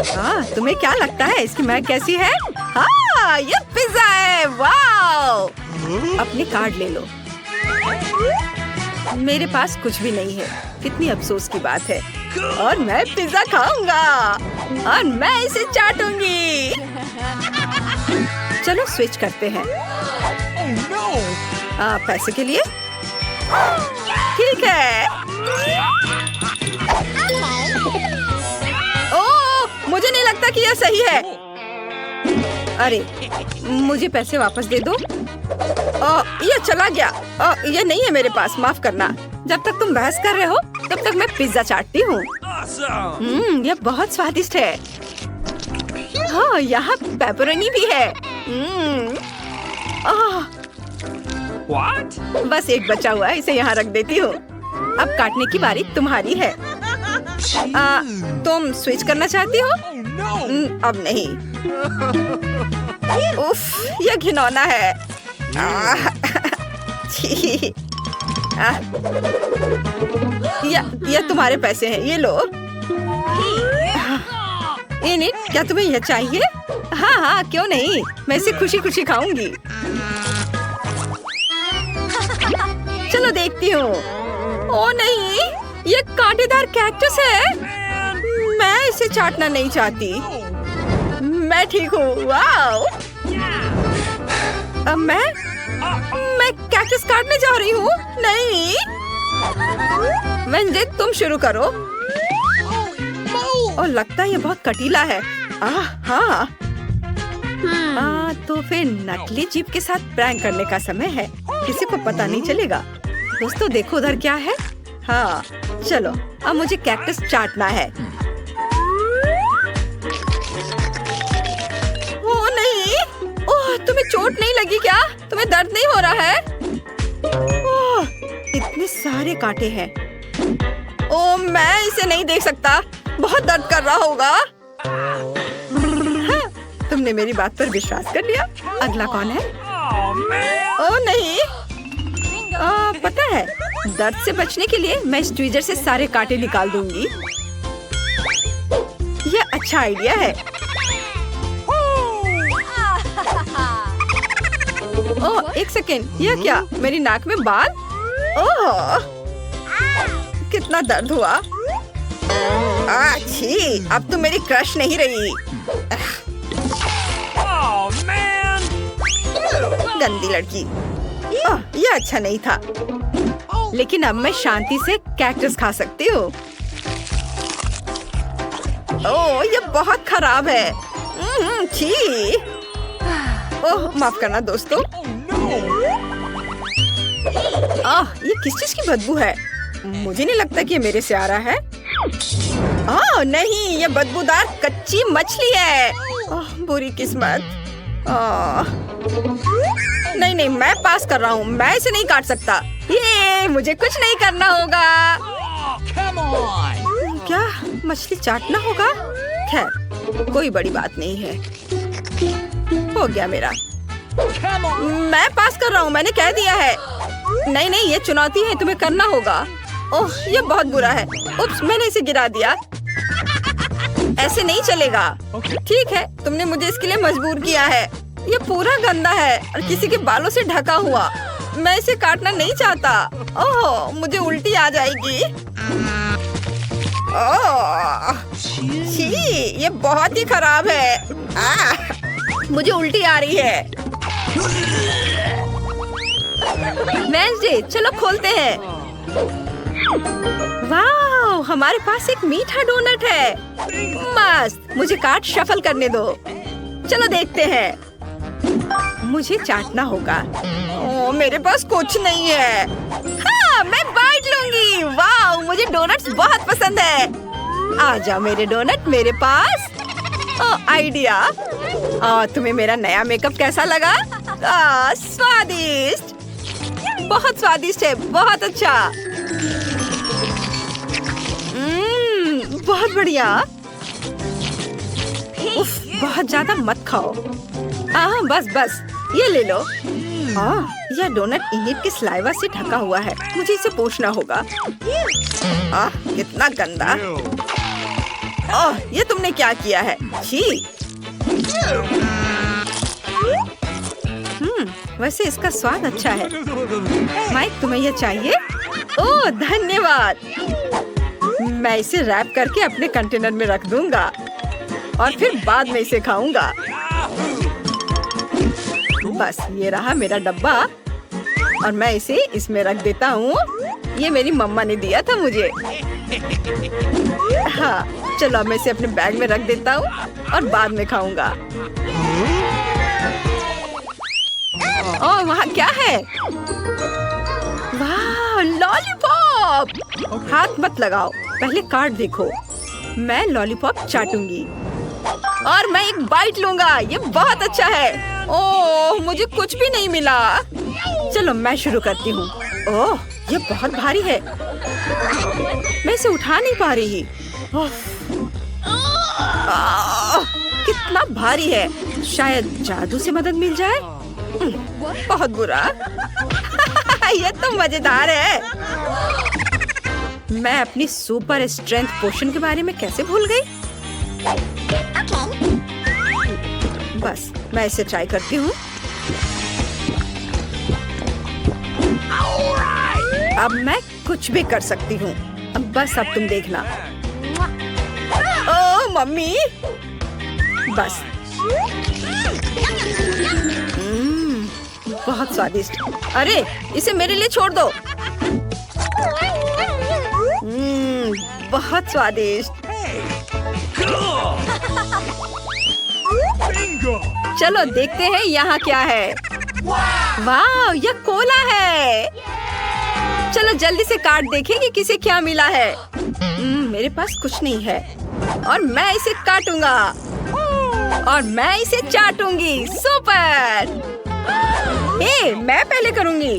हाँ, तुम्हें क्या लगता है इसकी महक कैसी है? हाँ, ये पिज्जा है। वाओ! अपनी कार्ड ले लो। मेरे पास कुछ भी नहीं है। कितनी अफसोस की बात है। और मैं पिज्जा खाऊंगा और मैं इसे चाटूंगी। चलो स्विच करते हैं। पैसे के लिए? ठीक है। ओह, मुझे नहीं लगता कि यह सही है। अरे, मुझे पैसे वापस दे दो। ये चला गया। ये नहीं है मेरे पास, माफ करना। जब तक तुम बहस कर रहे हो, तब तक मैं पिज्जा चाटती हूँ। यह बहुत स्वादिष्ट है। हाँ, यहाँ पेपरोनी भी है। What? बस एक बचा हुआ है, इसे यहाँ रख देती हूँ। अब काटने की बारी तुम्हारी है। तुम स्विच करना चाहती हो? अब नहीं। उफ, यह घिनौना है। छी। यह तुम्हारे पैसे हैं, ये लो। इनिट, क्या तुम्हें यह चाहिए? हाँ हाँ, क्यों नहीं, मैं इसे खुशी खुशी खाऊंगी। चलो देखती हूँ। ओ नहीं, ये कांटेदार कैक्टस है। मैं इसे चाटना नहीं चाहती। मैं ठीक हूँ। वाओ! अब मैं कैक्टस काटने जा रही हूँ। नहीं, वेंजे, तुम शुरू करो। और लगता है ये बहुत कटीला है। हाँ। तो फिर नकली जीप के साथ प्रैंक करने का समय है। किसी को पता नहीं चलेगा। दोस्तों देखो उधर क्या है। हाँ, चलो अब मुझे कैक्टस चाटना है। ओ नहीं, ओह, तुम्हें चोट नहीं लगी क्या? तुम्हें दर्द नहीं हो रहा है? ओह, इतने सारे कांटे हैं। ओह, मैं इसे नहीं देख सकता। बहुत दर्द कर रहा होगा। हाँ, तुमने मेरी बात पर विश्वास कर लिया। अगला कौन है? ओह नहीं, पता है, दर्द से बचने के लिए मैं इस ट्वीजर से सारे कांटे निकाल दूंगी। यह अच्छा आइडिया है। ओह, एक सेकेंड, यह क्या? मेरी नाक में बाल? ओह, कितना दर्द हुआ। छी, अब तो मेरी क्रश नहीं रही। गंदी लड़की। यह अच्छा नहीं था। लेकिन अब मैं शांति से कैक्टस खा सकती हूँ। ओह, यह बहुत खराब है। छी। ओह, माफ करना दोस्तों। ये किस चीज की बदबू है? मुझे नहीं लगता कि ये मेरे से आ रहा है। नहीं, ये बदबूदार कच्ची मछली है। बुरी किस्मत। नहीं, मैं पास कर रहा हूँ। मैं इसे नहीं काट सकता। ये मुझे कुछ नहीं करना होगा। क्या मछली चाटना होगा? खैर, कोई बड़ी बात नहीं है। हो गया मेरा। मैं पास कर रहा हूँ, मैंने कह दिया है। नहीं, ये चुनौती है, तुम्हें करना होगा। ओह, ये बहुत बुरा है। उप्स, मैंने इसे गिरा दिया। ऐसे नहीं चलेगा। ठीक है, तुमने मुझे इसके लिए मजबूर किया है। ये पूरा गंदा है और किसी के बालों से ढका हुआ। मैं इसे काटना नहीं चाहता। ओह, मुझे उल्टी आ जाएगी। ओह, छी, ये बहुत ही खराब है। मुझे उल्टी आ रही है। वेंसडे, चलो खोलते हैं। वाह, हमारे पास एक मीठा डोनट है। मस्त, मुझे कार्ड शफल करने दो। चलो देखते हैं। मुझे चाटना होगा। ओह, मेरे पास कुछ नहीं है। हाँ, मैं बाइट लूंगी। वाह, मुझे डोनट्स बहुत पसंद है। आ जाओ मेरे डोनट मेरे पास। आइडिया। तुम्हें मेरा नया मेकअप कैसा लगा? स्वादिष्ट, बहुत स्वादिष्ट है, बहुत अच्छा। बहुत बढ़िया। उफ, बहुत ज्यादा मत खाओ। बस ये ले लो। यह डोनट इनिट के स्लाइवा से ढका हुआ है। मुझे इसे पोंछना होगा। कितना गंदा। ओह, ये तुमने क्या किया है? छी। वैसे इसका स्वाद अच्छा है। माइक, तुम्हें ये चाहिए? ओह, धन्यवाद। मैं इसे रैप करके अपने कंटेनर में रख दूंगा और फिर बाद में इसे खाऊंगा। बस ये रहा मेरा डब्बा और मैं इसे इसमें रख देता हूँ। ये मेरी मम्मा ने दिया था मुझे। हाँ, चलो मैं इसे अपने बैग में रख देता हूँ और बाद में खाऊंगा। ओह, वहाँ क्या है? वाह, लॉलीपॉप! हाथ मत लगाओ, पहले कार्ड देखो। मैं लॉलीपॉप चाटूंगी और मैं एक बाइट लूंगा। ये बहुत अच्छा है। ओह, मुझे कुछ भी नहीं मिला। चलो मैं शुरू करती हूँ। ओह, ये बहुत भारी है। मैं इसे उठा नहीं पा रही। कितना भारी है। शायद जादू से मदद मिल जाए। बहुत बुरा। ये तो मजेदार है। मैं अपनी सुपर स्ट्रेंथ पोशन के बारे में कैसे भूल गई? बस मैं इसे ट्राई करती हूँ। अब मैं कुछ भी कर सकती हूँ। बस अब तुम देखना। ओह मम्मी, बस। बहुत स्वादिष्ट। अरे इसे मेरे लिए छोड़ दो। बहुत स्वादिष्ट। चलो देखते हैं यहाँ क्या है। वाह, यह कोला है। चलो जल्दी से कार्ड देखें कि किसे क्या मिला है। मेरे पास कुछ नहीं है और मैं इसे काटूंगा और मैं इसे चाटूंगी। सुपर। मैं पहले करूंगी।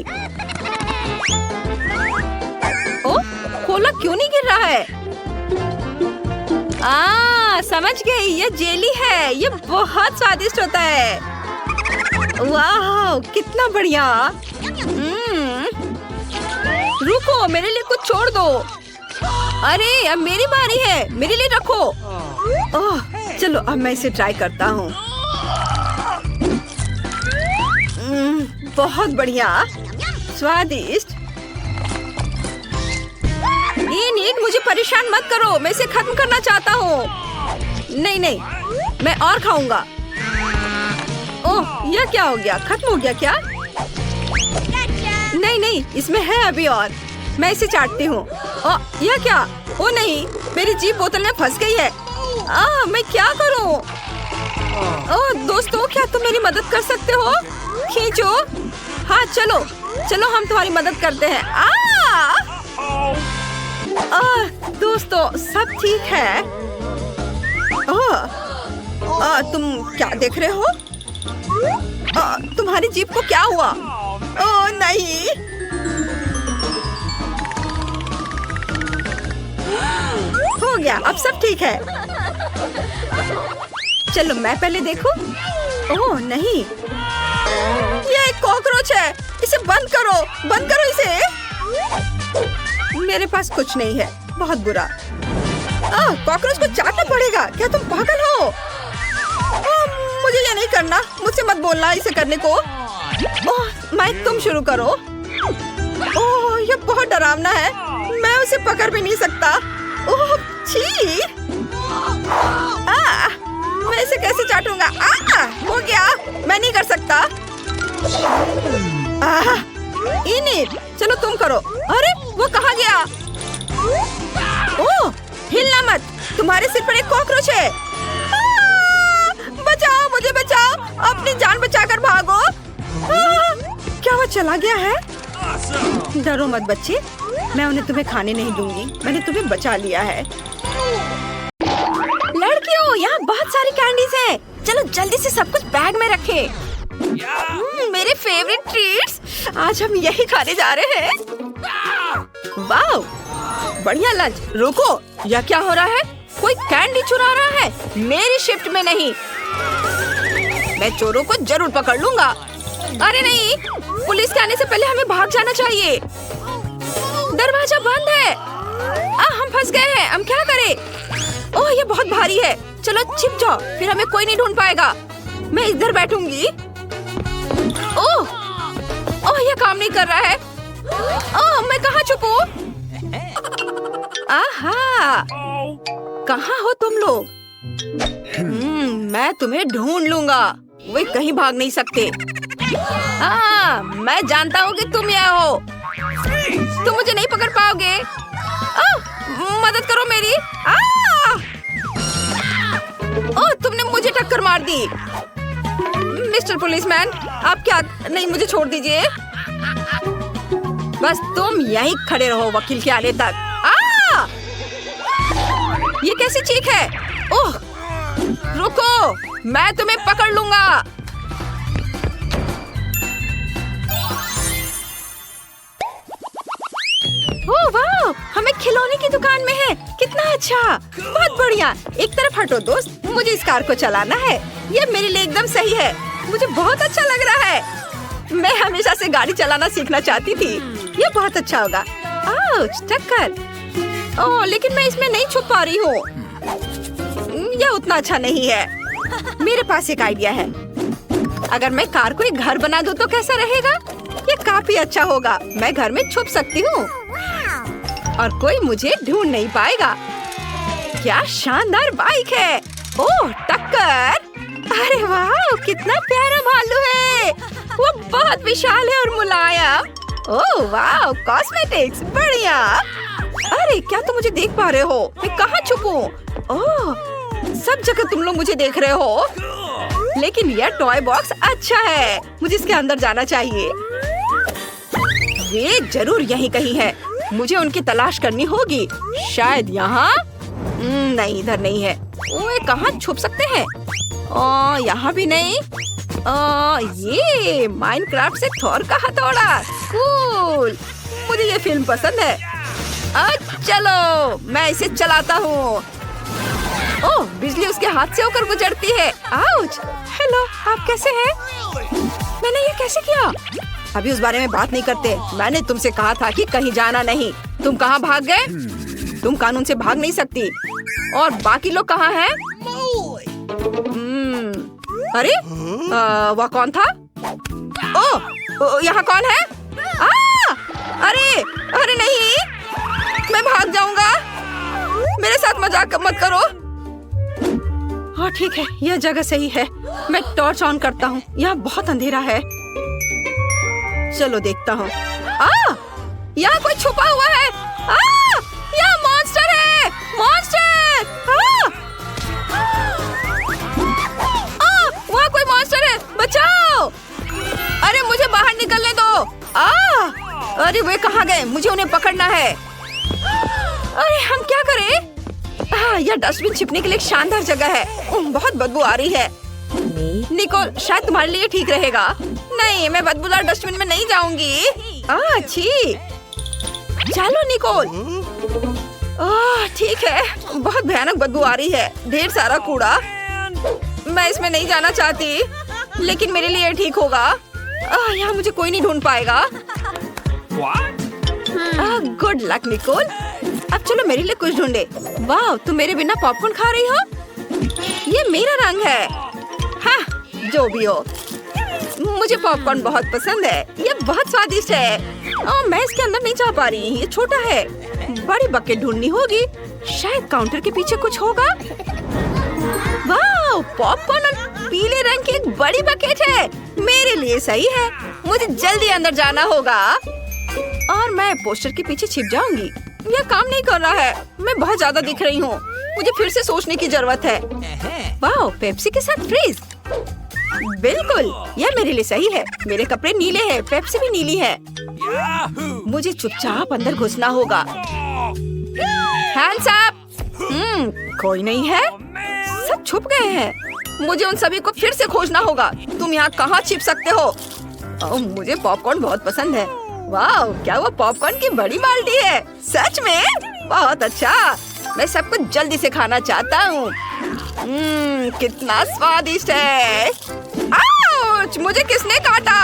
ओह, कोला क्यों नहीं गिर रहा है? समझ गई, ये जेली है। ये बहुत स्वादिष्ट होता है। वाह, कितना बढ़िया। रुको, मेरे लिए कुछ छोड़ दो। अरे अब मेरी बारी है, मेरे लिए रखो। ओह, चलो अब मैं इसे ट्राई करता हूँ। बहुत बढ़िया, स्वादिष्ट। नीट, मुझे परेशान मत करो। मैं इसे खत्म करना चाहता हूँ। नहीं नहीं, मैं और खाऊंगा। ओह, यह क्या हो गया? खत्म हो गया क्या? नहीं नहीं, इसमें है अभी और। मैं इसे चाटती हूँ। ओह, यह क्या? ओ नहीं, मेरी जीभ बोतल में फंस गई है। मैं क्या करूँ? ओह दोस्तों, क्या तुम मेरी मदद कर सकते हो? खींचो। हाँ चलो चलो, हम तुम्हारी मदद करते हैं। दोस्तों, सब ठीक है? तुम क्या देख रहे हो? तुम्हारी जीभ को क्या हुआ? ओह नहीं। हो गया, अब सब ठीक है। चलो मैं पहले देखूं। ओह नहीं, ये एक कॉकरोच है। इसे बंद करो, बंद करो इसे। मेरे पास कुछ नहीं है। बहुत बुरा। कॉकरोच को चाटना पड़ेगा। क्या तुम पागल हो? मुझे ये नहीं करना। मुझसे मत बोलना इसे करने को। माइक, तुम शुरू करो। ओह, ये बहुत डरावना है। मैं उसे पकड़ भी नहीं सकता। ओह छी। मैं इसे कैसे चाटूंगा? हो गया, मैं नहीं कर सकता। इनिट, चलो तुम करो। अरे वो कहाँ गया? ओह, हिलना मत। तुम्हारे सिर पर एक कॉकरोच है। बचाओ, मुझे बचाओ। अपनी जान बचाकर भागो। क्या वो चला गया है? डरो मत बच्चे, मैं उन्हें तुम्हें खाने नहीं दूंगी। मैंने तुम्हें बचा लिया है। लड़कियों, यहाँ बहुत सारी कैंडीज हैं। चलो जल्दी से सब कुछ बैग में रखें। मेरे फेवरेट ट्रीट्स। आज हम यही खाने जा रहे हैं। वाह, बढ़िया लंच। रुको, यह क्या हो रहा है? कोई कैंडी चुरा रहा है। मेरी शिफ्ट में नहीं। मैं चोरों को जरूर पकड़ लूंगा। अरे नहीं, पुलिस के आने से पहले हमें भाग जाना चाहिए। दरवाजा बंद है। हम फंस गए हैं। हम क्या करें? ओह ये बहुत भारी है। चलो छिप जाओ, फिर हमें कोई नहीं ढूंढ पाएगा। मैं इधर बैठूंगी। ओह ओह ये काम नहीं कर रहा है। ओह मैं कहाँ छुपूं? आहा, कहाँ हो तुम लोग? मैं तुम्हें ढूंढ लूंगा। वे कहीं भाग नहीं सकते। मैं जानता हूँ कि तुम यहाँ हो। तुम मुझे नहीं पकड़ पाओगे। मदद करो मेरी। ओह तुमने मुझे टक्कर मार दी। मिस्टर पुलिसमैन, आप क्या? नहीं, मुझे छोड़ दीजिए। बस तुम यहीं खड़े रहो वकील के आने तक। ये कैसी चीख है? ओह रुको, मैं तुम्हें पकड़ लूंगा। ओह वाह, हमें खिलौने की दुकान में है। कितना अच्छा, बहुत बढ़िया। एक तरफ हटो दोस्त, मुझे इस कार को चलाना है। ये मेरे लिए एकदम सही है। मुझे बहुत अच्छा लग रहा है। मैं हमेशा से गाड़ी चलाना सीखना चाहती थी। ये बहुत अच्छा होगा। आउच, टक्कर। ओह लेकिन मैं इसमें नहीं छुप पा रही हूँ। यह उतना अच्छा नहीं है। मेरे पास एक आइडिया है। अगर मैं कार को एक घर बना दूँ तो कैसा रहेगा? ये काफी अच्छा होगा। मैं घर में छुप सकती हूँ और कोई मुझे ढूंढ नहीं पाएगा। क्या शानदार बाइक है। ओह टक्कर। अरे वाह, कितना प्यारा भालू है। वो बहुत विशाल है और मुलायम। ओह वाह, कॉस्मेटिक्स बढ़िया। अरे क्या तुम मुझे देख पा रहे हो? मैं कहाँ छुपूं? ओह सब जगह तुम लोग मुझे देख रहे हो। लेकिन यह टॉय बॉक्स अच्छा है। मुझे इसके अंदर जाना चाहिए। वे जरूर यहीं कहीं है। मुझे उनकी तलाश करनी होगी। शायद यहाँ। नहीं, इधर नहीं है। ओए कहाँ छुप सकते हैं? यहाँ भी नहीं। ये माइनक्राफ्ट से थोर का हथौड़ा। कूल, मुझे ये फिल्म पसंद है। चलो मैं इसे चलाता हूँ। ओह बिजली उसके हाथ से होकर गुजरती है। आउच। हेलो, आप कैसे हैं? मैंने ये कैसे किया? अभी उस बारे में बात नहीं करते। मैंने तुमसे कहा था कि कहीं जाना नहीं। तुम कहाँ भाग गए? तुम कानून से भाग नहीं सकती। और बाकी लोग कहाँ हैं? अरे वह कौन था? ओह यहाँ कौन है? अरे अरे नहीं, मैं भाग जाऊंगा। मेरे साथ मजाक मत करो। हाँ ठीक है, यह जगह सही है। मैं टॉर्च ऑन करता हूँ। यहाँ बहुत अंधेरा है। चलो देखता हूँ। यहाँ कोई छुपा हुआ है। यहाँ मॉन्स्टर है। मॉन्स्टर। वहाँ कोई मॉन्स्टर है। बचाओ। अरे मुझे बाहर निकलने दो। अरे वे कहाँ गए? मुझे उन्हें पकड़ना है। अरे हम क्या करें? यह डस्टबिन छिपने के लिए एक शानदार जगह है। बहुत बदबू आ रही है। निकोल, शायद तुम्हारे लिए ठीक रहेगा। नहीं, मैं बदबूदार डस्टबिन में नहीं जाऊंगी। अच्छी। चलो निकोल। ठीक है, बहुत भयानक बदबू आ रही है। ढेर सारा कूड़ा। मैं इसमें नहीं जाना चाहती, लेकिन मेरे लिए ठीक होगा। यहाँ मुझे कोई नहीं ढूंढ पाएगा। Good luck Nicole. अब चलो मेरे लिए कुछ ढूंढे। वाह, तुम मेरे बिना पॉपकॉर्न खा रही हो? ये मेरा रंग है। हाँ, जो भी हो, मुझे पॉपकॉर्न बहुत पसंद है। ये बहुत स्वादिष्ट है। मैं इसके अंदर नहीं जा पा रही। ये छोटा है। बड़ी बकेट ढूंढनी होगी। शायद काउंटर के पीछे कुछ होगा। वाह, पॉपकॉर्न और पीले रंग की एक बड़ी बकेट है। मेरे लिए सही है। मुझे जल्दी अंदर जाना होगा और मैं पोस्टर के पीछे छिप जाऊंगी। यह काम नहीं कर रहा है। मैं बहुत ज्यादा दिख रही हूँ। मुझे फिर से सोचने की जरूरत है। वाह, पेप्सी के साथ फ्रीज। बिल्कुल, यह मेरे लिए सही है। मेरे कपड़े नीले हैं, पेप्सी भी नीली है। मुझे चुपचाप अंदर घुसना होगा। Hands up. कोई नहीं है। सब छुप गए हैं। मुझे उन सभी को फिर से खोजना होगा। तुम यहाँ कहाँ छिप सकते हो? मुझे पॉपकॉर्न बहुत पसंद है। वाह, क्या वो पॉपकॉर्न की बड़ी बाल्टी है? सच में? बहुत अच्छा। मैं सब कुछ जल्दी से खाना चाहता हूँ। कितना स्वादिष्ट है। आउच, मुझे किसने काटा?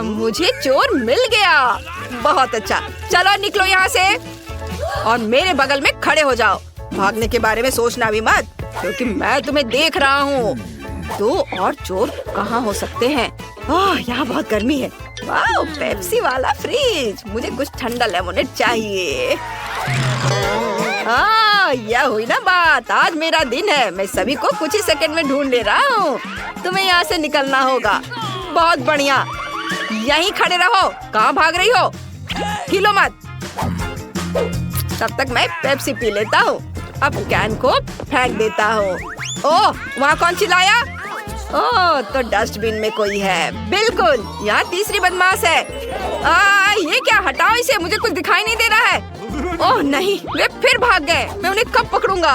मुझे चोर मिल गया। बहुत अच्छा। चलो निकलो यहाँ से और मेरे बगल में खड़े हो जाओ। भागने के बारे में सोचना भी मत, क्योंकि मैं तुम्हें देख रहा हूँ। 2 और चोर कहाँ हो सकते हैं? ओह, यहाँ बहुत गर्मी है। वाह, पेप्सी वाला फ्रिज। मुझे कुछ ठंडा लेमोनेड चाहिए। हाँ, यह हुई ना बात। आज मेरा दिन है। मैं सभी को कुछ ही सेकंड में ढूंढ ले रहा हूँ। तुम्हें यहाँ से निकलना होगा। बहुत बढ़िया, यहीं खड़े रहो। कहाँ भाग रही हो? हिलो मत। तब तक मैं पेप्सी पी लेता हूँ। अब कैन को फेंक देता हूँ। ओह, वहाँ कौन चिल्लाया? ओह, तो डस्टबिन में कोई है। बिल्कुल, यहाँ तीसरी बदमाश है। ये क्या? हटाओ इसे, मुझे कुछ दिखाई नहीं दे रहा है। ओह नहीं, वे फिर भाग गए। मैं उन्हें कब पकड़ूंगा?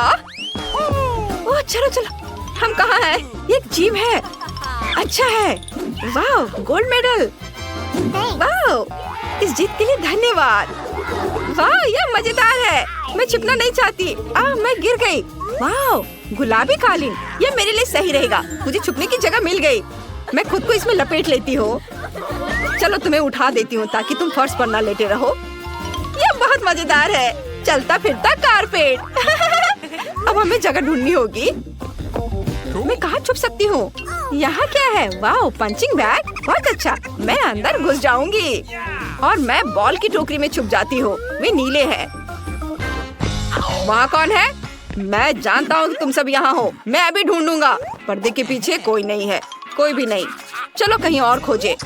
ओह चलो चलो, हम कहाँ हैं? ये एक जीप है। अच्छा है। वाह, गोल्ड मेडल। वाह, इस जीत के लिए धन्यवाद। वाह, यह मजेदार है। मैं छिपना नहीं चाहती। मैं गिर गई। वाह, गुलाबी कालीन, यह मेरे लिए सही रहेगा। मुझे छुपने की जगह मिल गई। मैं खुद को इसमें लपेट लेती हूँ। चलो तुम्हें उठा देती हूँ ताकि तुम फर्श पर ना लेटे रहो। यह बहुत मजेदार है। चलता फिरता कारपेट। अब हमें जगह ढूंढनी होगी। मैं कहाँ छुप सकती हूँ? यहाँ क्या है? वाह, पंचिंग बैग। बहुत अच्छा, मैं अंदर घुस जाऊंगी और मैं बॉल की टोकरी में छुप जाती हूँ। वे नीले हैं। वहाँ कौन है? मैं जानता हूँ कि तुम सब यहाँ हो। मैं अभी ढूंढूंगा। पर्दे के पीछे कोई नहीं है। कोई भी नहीं। चलो कहीं और खोजे।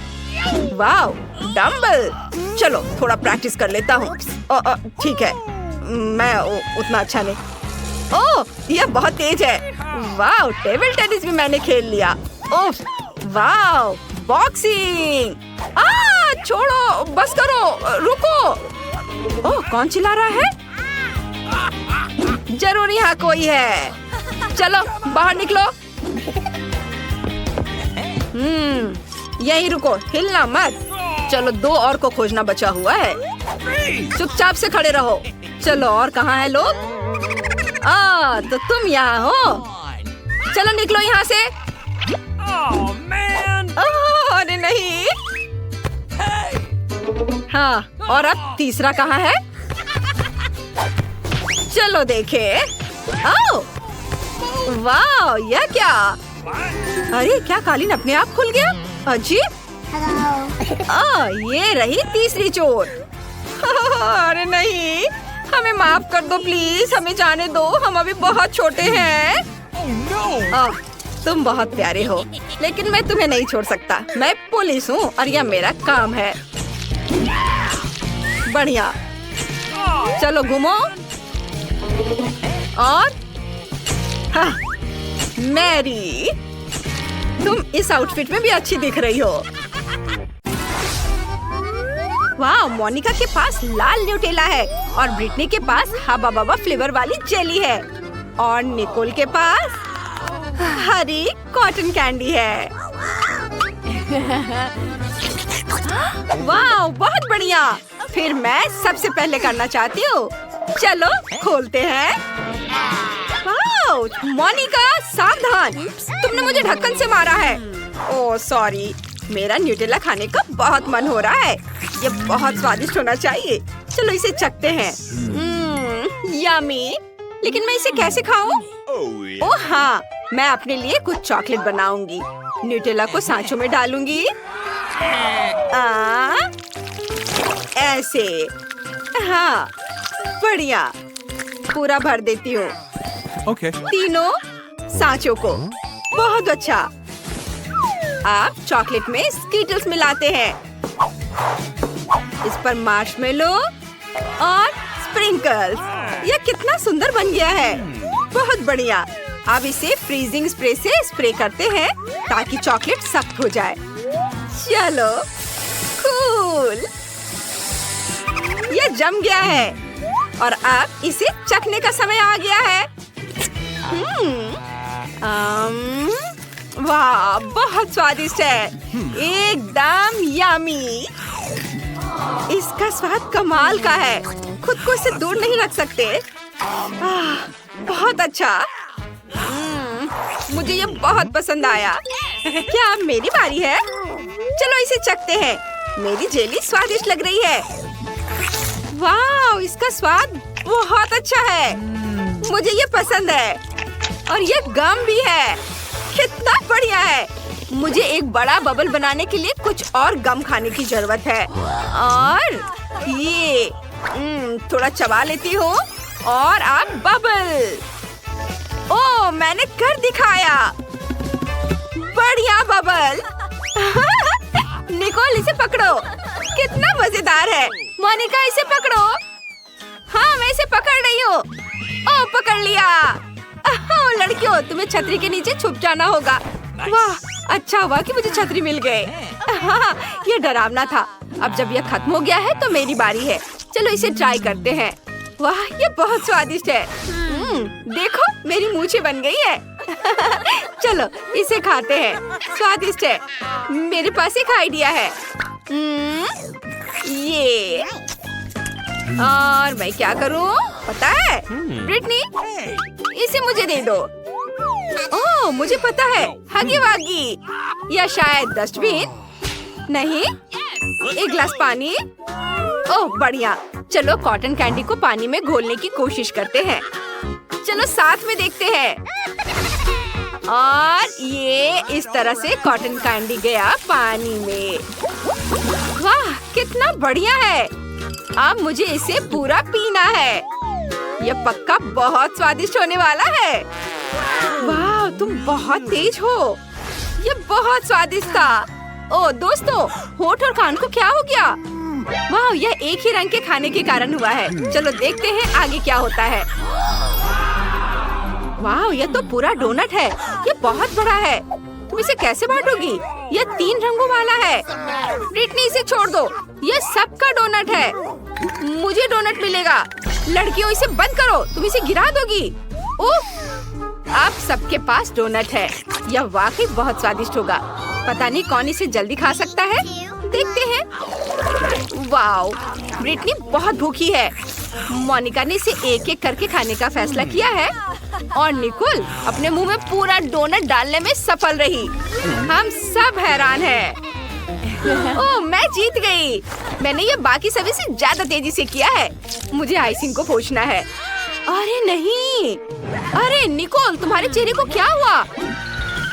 वाह, डम्बल। चलो थोड़ा प्रैक्टिस कर लेता हूँ। ठीक है, मैं उतना अच्छा नहीं। ओह, यह बहुत तेज है। वाह, टेबल टेनिस भी मैंने खेल लिया। ओह, वाह, बॉक्सिंग। छोड़ो, बस करो, रुको। ओह, कौन चिल्ला रहा है? जरूर यहाँ कोई है। चलो बाहर निकलो। यहीं रुको, हिलना मत। चलो 2 और को खोजना बचा हुआ है। चुपचाप से खड़े रहो। चलो, और कहाँ है लोग? तो तुम यहाँ हो। चलो निकलो यहाँ से। अरे नहीं। हाँ, और अब तीसरा कहाँ है? चलो देखे। वाह, यह क्या? अरे क्या कालीन अपने आप खुल गया? अजीब। ये रही तीसरी चोर। अरे नहीं, हमें माफ कर दो प्लीज। हमें जाने दो, हम अभी बहुत छोटे हैं। तुम बहुत प्यारे हो, लेकिन मैं तुम्हें नहीं छोड़ सकता। मैं पुलिस हूँ और यह मेरा काम है। बढ़िया, चलो घूमो। और हाँ, मैरी, तुम इस आउटफिट में भी अच्छी दिख रही हो। वाह, मोनिका के पास लाल न्यूटेला है और ब्रिटनी के पास हबा बबा फ्लेवर वाली जेली है और निकोल के पास हरी कॉटन कैंडी है। वाह, बहुत बढ़िया। फिर मैं सबसे पहले करना चाहती हूँ। चलो खोलते हैं। वाह, मोनिका सावधान, तुमने मुझे ढक्कन से मारा है। ओह सॉरी, मेरा न्यूटेला खाने का बहुत मन हो रहा है। ये बहुत स्वादिष्ट होना चाहिए। चलो इसे चखते हैं। यम्मी, लेकिन मैं इसे कैसे खाऊं? ओह हाँ, मैं अपने लिए कुछ चॉकलेट बनाऊंगी। न्यूटेला को सांचों में डालूंगी। ऐसे। हाँ, बढ़िया। पूरा भर देती हूँ। Okay. तीनों सांचों को। बहुत अच्छा। आप चॉकलेट में स्कीटल्स मिलाते हैं। इस पर मार्शमेलो और स्प्रिंकल्स। यह कितना सुंदर बन गया है। बहुत बढ़िया। अब इसे फ्रीजिंग स्प्रे से स्प्रे करते हैं ताकि चॉकलेट सख्त हो जाए। चलो, कूल। यह जम गया है और अब इसे चखने का समय आ गया है। वाह, बहुत स्वादिष्ट है। एकदम यम्मी। इसका स्वाद कमाल का है। खुद को इसे दूर नहीं रख सकते। बहुत अच्छा। मुझे ये बहुत पसंद आया। क्या अब मेरी बारी है? चलो इसे चखते हैं। मेरी जेली स्वादिष्ट लग रही है। वाह, इसका स्वाद बहुत अच्छा है। मुझे ये पसंद है और ये गम भी है। कितना बढ़िया है। मुझे एक बड़ा बबल बनाने के लिए कुछ और गम खाने की जरूरत है। और ये थोड़ा चबा लेती हूँ और अब बबल। ओह, मैंने कर दिखाया। बढ़िया बबल। निकोल, इसे पकड़ो। कितना मजेदार है। मोनिका, इसे पकड़ो। हाँ, मैं इसे पकड़ रही हूँ। ओह, पकड़ लिया। लड़कियों, तुम्हें छतरी के नीचे छुप जाना होगा। वाह, अच्छा हुआ कि मुझे छतरी मिल गए। ये डरावना था। अब जब यह खत्म हो गया है तो मेरी बारी है। चलो इसे ट्राई करते हैं। वाह, ये बहुत स्वादिष्ट है। देखो, मेरी मूंछें बन गई है। चलो इसे खाते हैं। स्वादिष्ट है। मेरे पास एक आइडिया है। ये और मैं क्या करूं पता है? ब्रिटनी, इसे मुझे दे दो। ओह, मुझे पता है। हगी वागी या शायद डस्टबिन। नहीं, एक गिलास पानी। ओह, बढ़िया। चलो कॉटन कैंडी को पानी में घोलने की कोशिश करते हैं। चलो साथ में देखते हैं। और ये इस तरह से कॉटन कैंडी गया पानी में। वाह, कितना बढ़िया है। अब मुझे इसे पूरा पीना है। यह पक्का बहुत स्वादिष्ट होने वाला है। वाह, तुम बहुत तेज हो। यह बहुत स्वादिष्ट था। ओह दोस्तों, होठ और कान को क्या हो गया? वाह, यह एक ही रंग के खाने के कारण हुआ है। चलो देखते हैं आगे क्या होता है। वाह, यह तो पूरा डोनट है। ये बहुत बड़ा है। तुम इसे कैसे बांटोगी? यह 3 रंगों वाला है। ब्रिटनी, इसे छोड़ दो। यह सबका डोनट है। मुझे डोनट मिलेगा। लड़कियों, इसे बंद करो। तुम इसे गिरा दोगी। ओह, अब सबके पास डोनट है। यह वाकई बहुत स्वादिष्ट होगा। पता नहीं कौन इसे जल्दी खा सकता है। देखते हैं। वाओ, ब्रिटनी बहुत भूखी है। मोनिका ने इसे एक एक करके खाने का फैसला किया है और निकोल अपने मुंह में पूरा डोनट डालने में सफल रही। हम सब हैरान हैं। ओह, मैं जीत गई। मैंने ये बाकी सभी से ज्यादा तेजी से किया है। मुझे आइसिंग को पोंछना है। अरे नहीं, अरे निकोल, तुम्हारे चेहरे को क्या हुआ?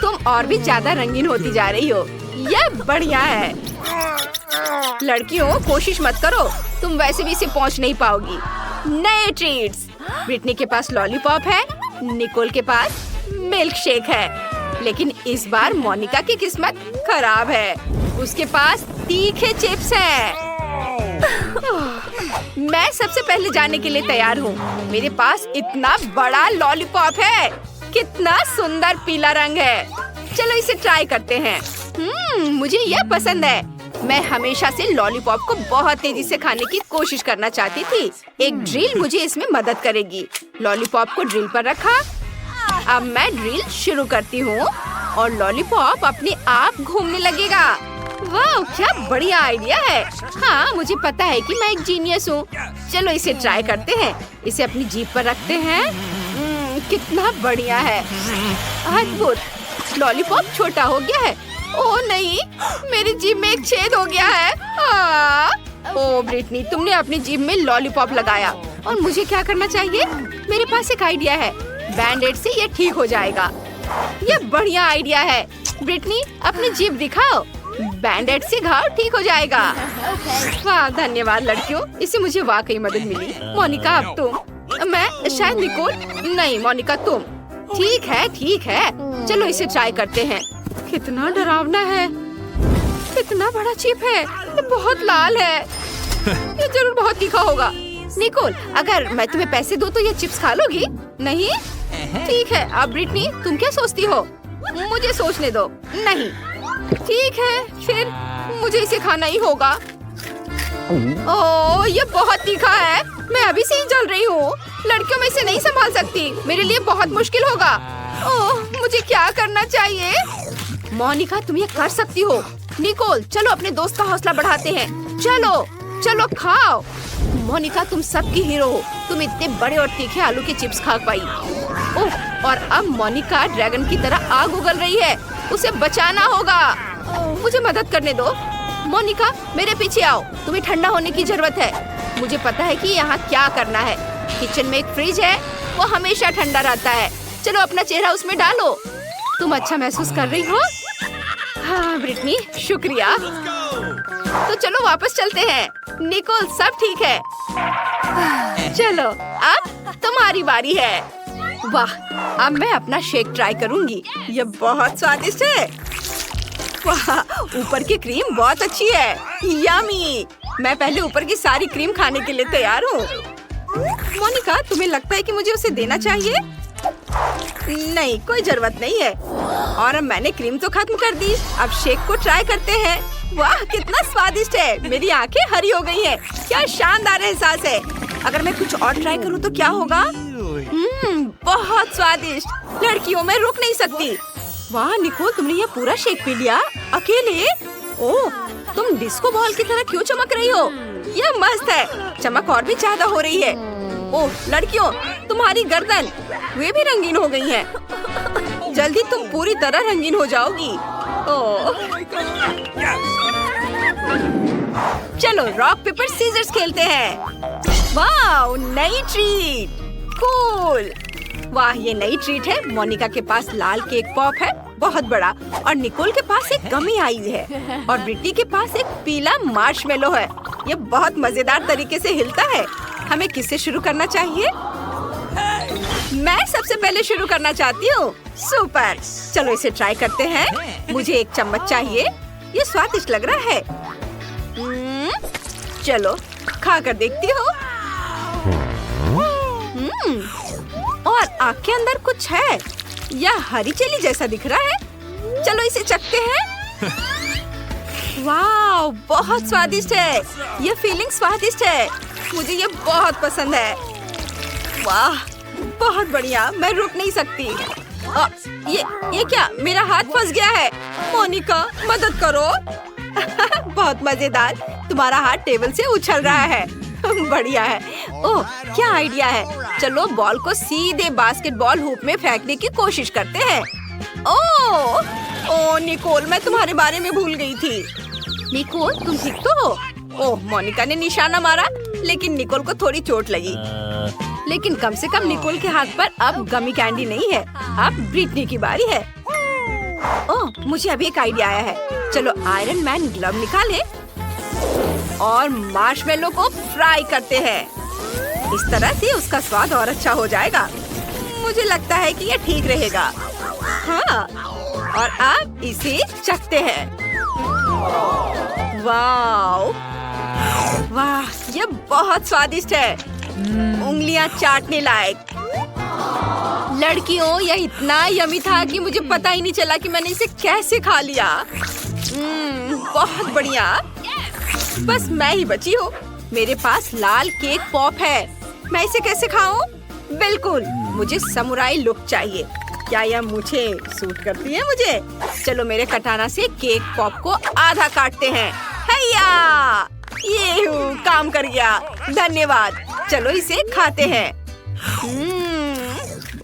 तुम और भी ज्यादा रंगीन होती जा रही हो। यह बढ़िया है। लड़कियों, कोशिश मत करो। तुम वैसे भी इसे पहुंच नहीं पाओगी। नए ट्रीट्स। ब्रिटनी के पास लॉलीपॉप है। निकोल के पास मिल्क शेक है। लेकिन इस बार मोनिका की किस्मत खराब है। उसके पास तीखे चिप्स हैं। मैं सबसे पहले जाने के लिए तैयार हूँ। मेरे पास इतना बड़ा लॉलीपॉप है। कितना सुंदर पीला रंग है। चलो इसे ट्राई करते हैं। मुझे यह पसंद है। मैं हमेशा से लॉलीपॉप को बहुत तेजी से खाने की कोशिश करना चाहती थी। एक ड्रिल मुझे इसमें मदद करेगी। लॉलीपॉप को ड्रिल पर रखा। अब मैं ड्रिल शुरू करती हूँ और लॉलीपॉप अपने आप घूमने लगेगा। वाह, क्या बढ़िया आइडिया है। हाँ, मुझे पता है कि मैं एक जीनियस हूँ। चलो इसे ट्राई करते हैं। इसे अपनी जीभ पर रखते हैं। कितना बढ़िया है। अद्भुत। लॉलीपॉप छोटा हो गया है। ओह नहीं, मेरी जीभ में एक छेद हो गया है। ओह ब्रिटनी, तुमने अपनी जीभ में लॉलीपॉप लगाया। और मुझे क्या करना चाहिए? मेरे पास एक आइडिया है। बैंडेड से ये ठीक हो जाएगा। ये बढ़िया आइडिया है। ब्रिटनी, अपनी जीभ दिखाओ। बैंडेड से घाव ठीक हो जाएगा। वाह, धन्यवाद लड़कियों, इससे मुझे वाकई मदद मिली। मोनिका, अब तुम। मैं शायद निकोल। नहीं मोनिका, तुम। ठीक है ठीक है, चलो इसे ट्राई करते हैं। कितना डरावना है। कितना बड़ा चिप है। ये बहुत लाल है। ये जरूर बहुत तीखा होगा। निकोल, अगर मैं तुम्हें पैसे दूं तो ये चिप्स खा लोगी? नहीं? ठीक है। अब ब्रिटनी, तुम क्या सोचती हो? मुझे सोचने दो। नहीं। ठीक है, फिर मुझे इसे खाना ही होगा। ओह, ये बहुत तीखा है। मैं अभी से ही जल रही हूँ। लड़कियों में इसे नहीं संभाल सकती। मेरे लिए बहुत मुश्किल होगा। ओह, मुझे क्या करना चाहिए? मोनिका, तुम ये कर सकती हो। निकोल, चलो अपने दोस्त का हौसला बढ़ाते हैं। चलो चलो खाओ। मोनिका, तुम सबकी हीरो हो। तुम इतने बड़े और तीखे आलू के चिप्स खा पाई। ओह, और अब मोनिका ड्रैगन की तरह आग उगल रही है। उसे बचाना होगा। मुझे मदद करने दो। मोनिका, मेरे पीछे आओ। तुम्हें ठंडा होने की जरूरत है। मुझे पता है कि यहाँ क्या करना है। किचन में एक फ्रिज है। वो हमेशा ठंडा रहता है। चलो अपना चेहरा उसमें डालो। तुम अच्छा महसूस कर रही हो? हाँ ब्रिटनी, शुक्रिया। तो चलो वापस चलते हैं। निकोल, सब ठीक है? चलो अब तुम्हारी बारी है। वाह, अब मैं अपना शेक ट्राई करूंगी। ये बहुत स्वादिष्ट है। वाह, ऊपर की क्रीम बहुत अच्छी है। यम्मी। मैं पहले ऊपर की सारी क्रीम खाने के लिए तैयार हूँ। मोनिका, तुम्हें लगता है कि मुझे उसे देना चाहिए? नहीं, कोई जरूरत नहीं है। और अब मैंने क्रीम तो खत्म कर दी। अब शेक को ट्राई करते हैं। वाह, कितना स्वादिष्ट है। मेरी आंखें हरी हो गई हैं। क्या शानदार एहसास है। अगर मैं कुछ और ट्राई करूँ तो क्या होगा? बहुत स्वादिष्ट। लड़कियों, मैं रुक नहीं सकती। वाह निकोल, तुमने ये पूरा शेक पी लिया अकेले? ओह, तुम डिस्को बॉल की तरह क्यों चमक रही हो? यह मस्त है। चमक और भी ज्यादा हो रही है। ओह लड़कियों, तुम्हारी गर्दन वे भी रंगीन हो गई हैं। जल्दी तुम पूरी तरह रंगीन हो जाओगी। ओह, चलो रॉक पेपर सीजर्स खेलते हैं। वाह, नई ट्रीट। कूल। वाह, ये नई ट्रीट है। मोनिका के पास लाल केक पॉप है, बहुत बड़ा। और निकोल के पास एक गमी आई है। और ब्रिटनी के पास एक पीला मार्शमेलो है। ये बहुत मजेदार तरीके से हिलता है। हमें किससे शुरू करना चाहिए? मैं सबसे पहले शुरू करना चाहती हूँ। सुपर। चलो इसे ट्राई करते हैं। मुझे एक चम्मच चाहिए। ये स्वादिष्ट लग रहा है। चलो खा कर देखती हूँ। और आग के अंदर कुछ है। यह हरी चिली जैसा दिख रहा है। चलो इसे चखते हैं। वाह, बहुत स्वादिष्ट है। ये फीलिंग स्वादिष्ट है। मुझे ये बहुत पसंद है। वाह, बहुत बढ़िया। मैं रुक नहीं सकती। ये क्या? मेरा हाथ फंस गया है। मोनिका, मदद करो। बहुत मजेदार। तुम्हारा हाथ टेबल से उछल रहा है। बढ़िया है। ओह, क्या आइडिया है। चलो बॉल को सीधे बास्केटबॉल हुप में फेंकने की कोशिश करते हैं। ओह निकोल, मैं तुम्हारे बारे में भूल गई थी। निकोल, तुम ठीक तो हो? ओह, मोनिका ने निशाना मारा, लेकिन निकोल को थोड़ी चोट लगी। लेकिन कम से कम निकोल के हाथ पर अब गमी कैंडी नहीं है। अब ब्रिटनी की बारी है। ओह, मुझे अभी एक आइडिया आया है। चलो आयरन मैन ग्लव निकाले और मार्शमेलो को फ्राई करते हैं। इस तरह से उसका स्वाद और अच्छा हो जाएगा। मुझे लगता है कि ये ठीक रहेगा। हाँ, और अब इसे चखते हैं। वाह, वाह, ये बहुत स्वादिष्ट है। उंगलियां चाटने लायक। लड़कियों, यह इतना यमी था कि मुझे पता ही नहीं चला कि मैंने इसे कैसे खा लिया। बहुत बढ़िया। बस मैं ही बची हूँ। मेरे पास लाल केक पॉप है। मैं इसे कैसे खाऊं? बिल्कुल, मुझे समुराई लुक चाहिए। क्या यह मुझे सूट करती है? मुझे चलो मेरे कटाना से केक पॉप को आधा काटते हैं। हैया, ये काम कर गया। धन्यवाद। चलो इसे खाते हैं।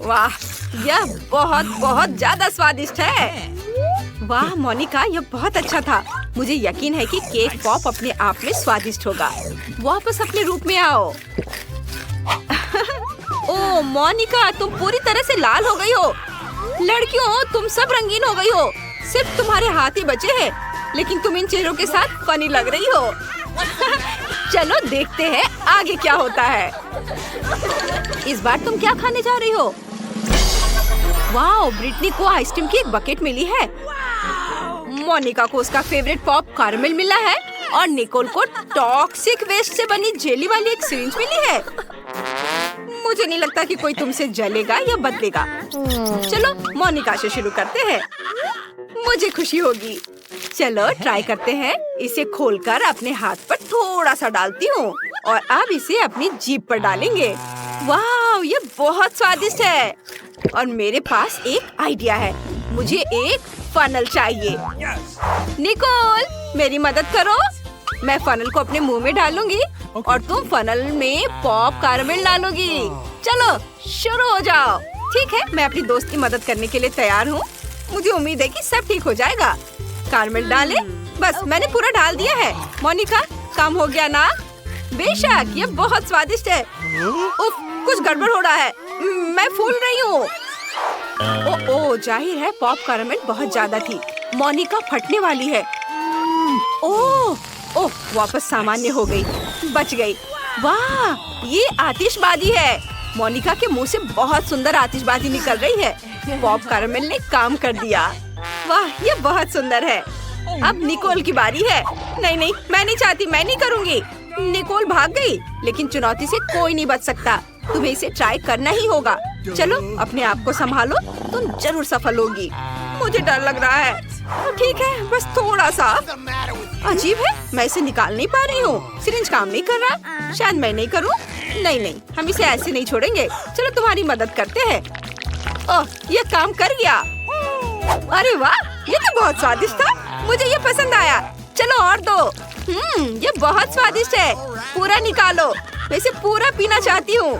वाह, यह बहुत बहुत ज्यादा स्वादिष्ट है। वाह मोनिका, यह बहुत अच्छा था। मुझे यकीन है कि केक पॉप अपने आप में स्वादिष्ट होगा। वापस अपने रूप में आओ। ओह मोनिका, तुम पूरी तरह से लाल हो गई हो। लड़कियों, तुम सब रंगीन हो गई हो। सिर्फ तुम्हारे हाथ ही बचे हैं, लेकिन तुम इन चेहरों के साथ फनी लग रही हो। चलो देखते हैं आगे क्या होता है। इस बार तुम क्या खाने जा रही हो? वाह, ब्रिटनी को आइसक्रीम की एक बकेट मिली है। मोनिका को उसका फेवरेट पॉप कैरमेल मिला है और निकोल को टॉक्सिक वेस्ट से बनी जेली वाली एक सिरिंज मिली है। मुझे नहीं लगता कि कोई तुमसे जलेगा या बदलेगा। चलो मोनिका से शुरू करते हैं। मुझे खुशी होगी। चलो ट्राई करते हैं। इसे खोलकर अपने हाथ पर थोड़ा सा डालती हूँ और अब इसे अपनी जीभ पर डालेंगे। वाह, ये बहुत स्वादिष्ट है। और मेरे पास एक आइडिया है। मुझे एक फनल चाहिए। निकोल, मेरी मदद करो। मैं फनल को अपने मुंह में डालूंगी और तुम फनल में पॉप कैरमेल डालोगी। चलो शुरू हो जाओ। ठीक है, मैं अपनी दोस्त की मदद करने के लिए तैयार हूँ। मुझे उम्मीद है कि सब ठीक हो जाएगा। कैरमेल डाले। बस मैंने पूरा डाल दिया है। मोनिका, काम हो गया ना? बेशक, ये बहुत स्वादिष्ट है। उफ, कुछ गड़बड़ हो रहा है। मैं फूल रही हूँ। ओ, जाहिर है पॉप कैरामेल बहुत ज्यादा थी। मोनिका फटने वाली है। ओह, वापस सामान्य हो गई, बच गई। वाह, ये आतिशबाजी है। मोनिका के मुंह से बहुत सुंदर आतिशबाजी निकल रही है। पॉप कैरामेल ने काम कर दिया। वाह, ये बहुत सुंदर है। अब निकोल की बारी है। नहीं, मैं नहीं चाहती, मैं नहीं करूँगी। निकोल भाग गई, लेकिन चुनौती से कोई नहीं बच सकता। तुम्हें इसे ट्राई करना ही होगा। चलो, अपने आप को संभालो, तुम जरूर सफल होगी। मुझे डर लग रहा है। ठीक है, बस थोड़ा सा। अजीब है, मैं इसे निकाल नहीं पा रही हूँ। सिरिंज काम नहीं कर रहा। शायद मैं नहीं करूँ। नहीं, हम इसे ऐसे नहीं छोड़ेंगे। चलो तुम्हारी मदद करते हैं। ओह, ये काम कर गया। अरे वाह, ये तो बहुत स्वादिष्ट था। मुझे ये पसंद आया। चलो और दो। ये बहुत स्वादिष्ट है। पूरा निकालो। मैं इसे पूरा पीना चाहती हूँ।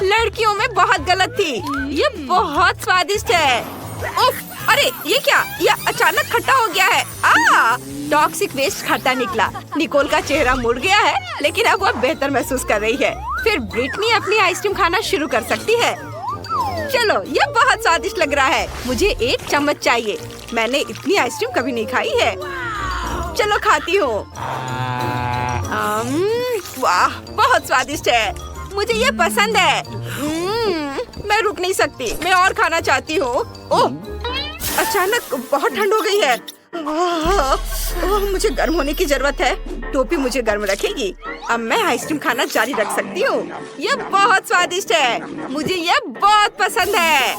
लड़कियों में बहुत गलत थी। ये बहुत स्वादिष्ट है। उफ, अरे ये क्या? ये अचानक खट्टा हो गया है। टॉक्सिक वेस्ट खट्टा निकला। निकोल का चेहरा मुड़ गया है, लेकिन अब वो बेहतर महसूस कर रही है। फिर ब्रिटनी अपनी आइसक्रीम खाना शुरू कर सकती है। चलो, ये बहुत स्वादिष्ट लग रहा है। मुझे एक चम्मच चाहिए। मैंने इतनी आइसक्रीम कभी नहीं खाई है। चलो खाती हूँ। वाह, बहुत स्वादिष्ट है। मुझे ये पसंद है। मैं रुक नहीं सकती, मैं और खाना चाहती हूँ। ओह, अचानक बहुत ठंड हो गई है। मुझे गर्म होने की जरूरत है। टोपी मुझे गर्म रखेगी। अब मैं आइसक्रीम खाना जारी रख सकती हूँ। ये बहुत स्वादिष्ट है। मुझे ये बहुत पसंद है।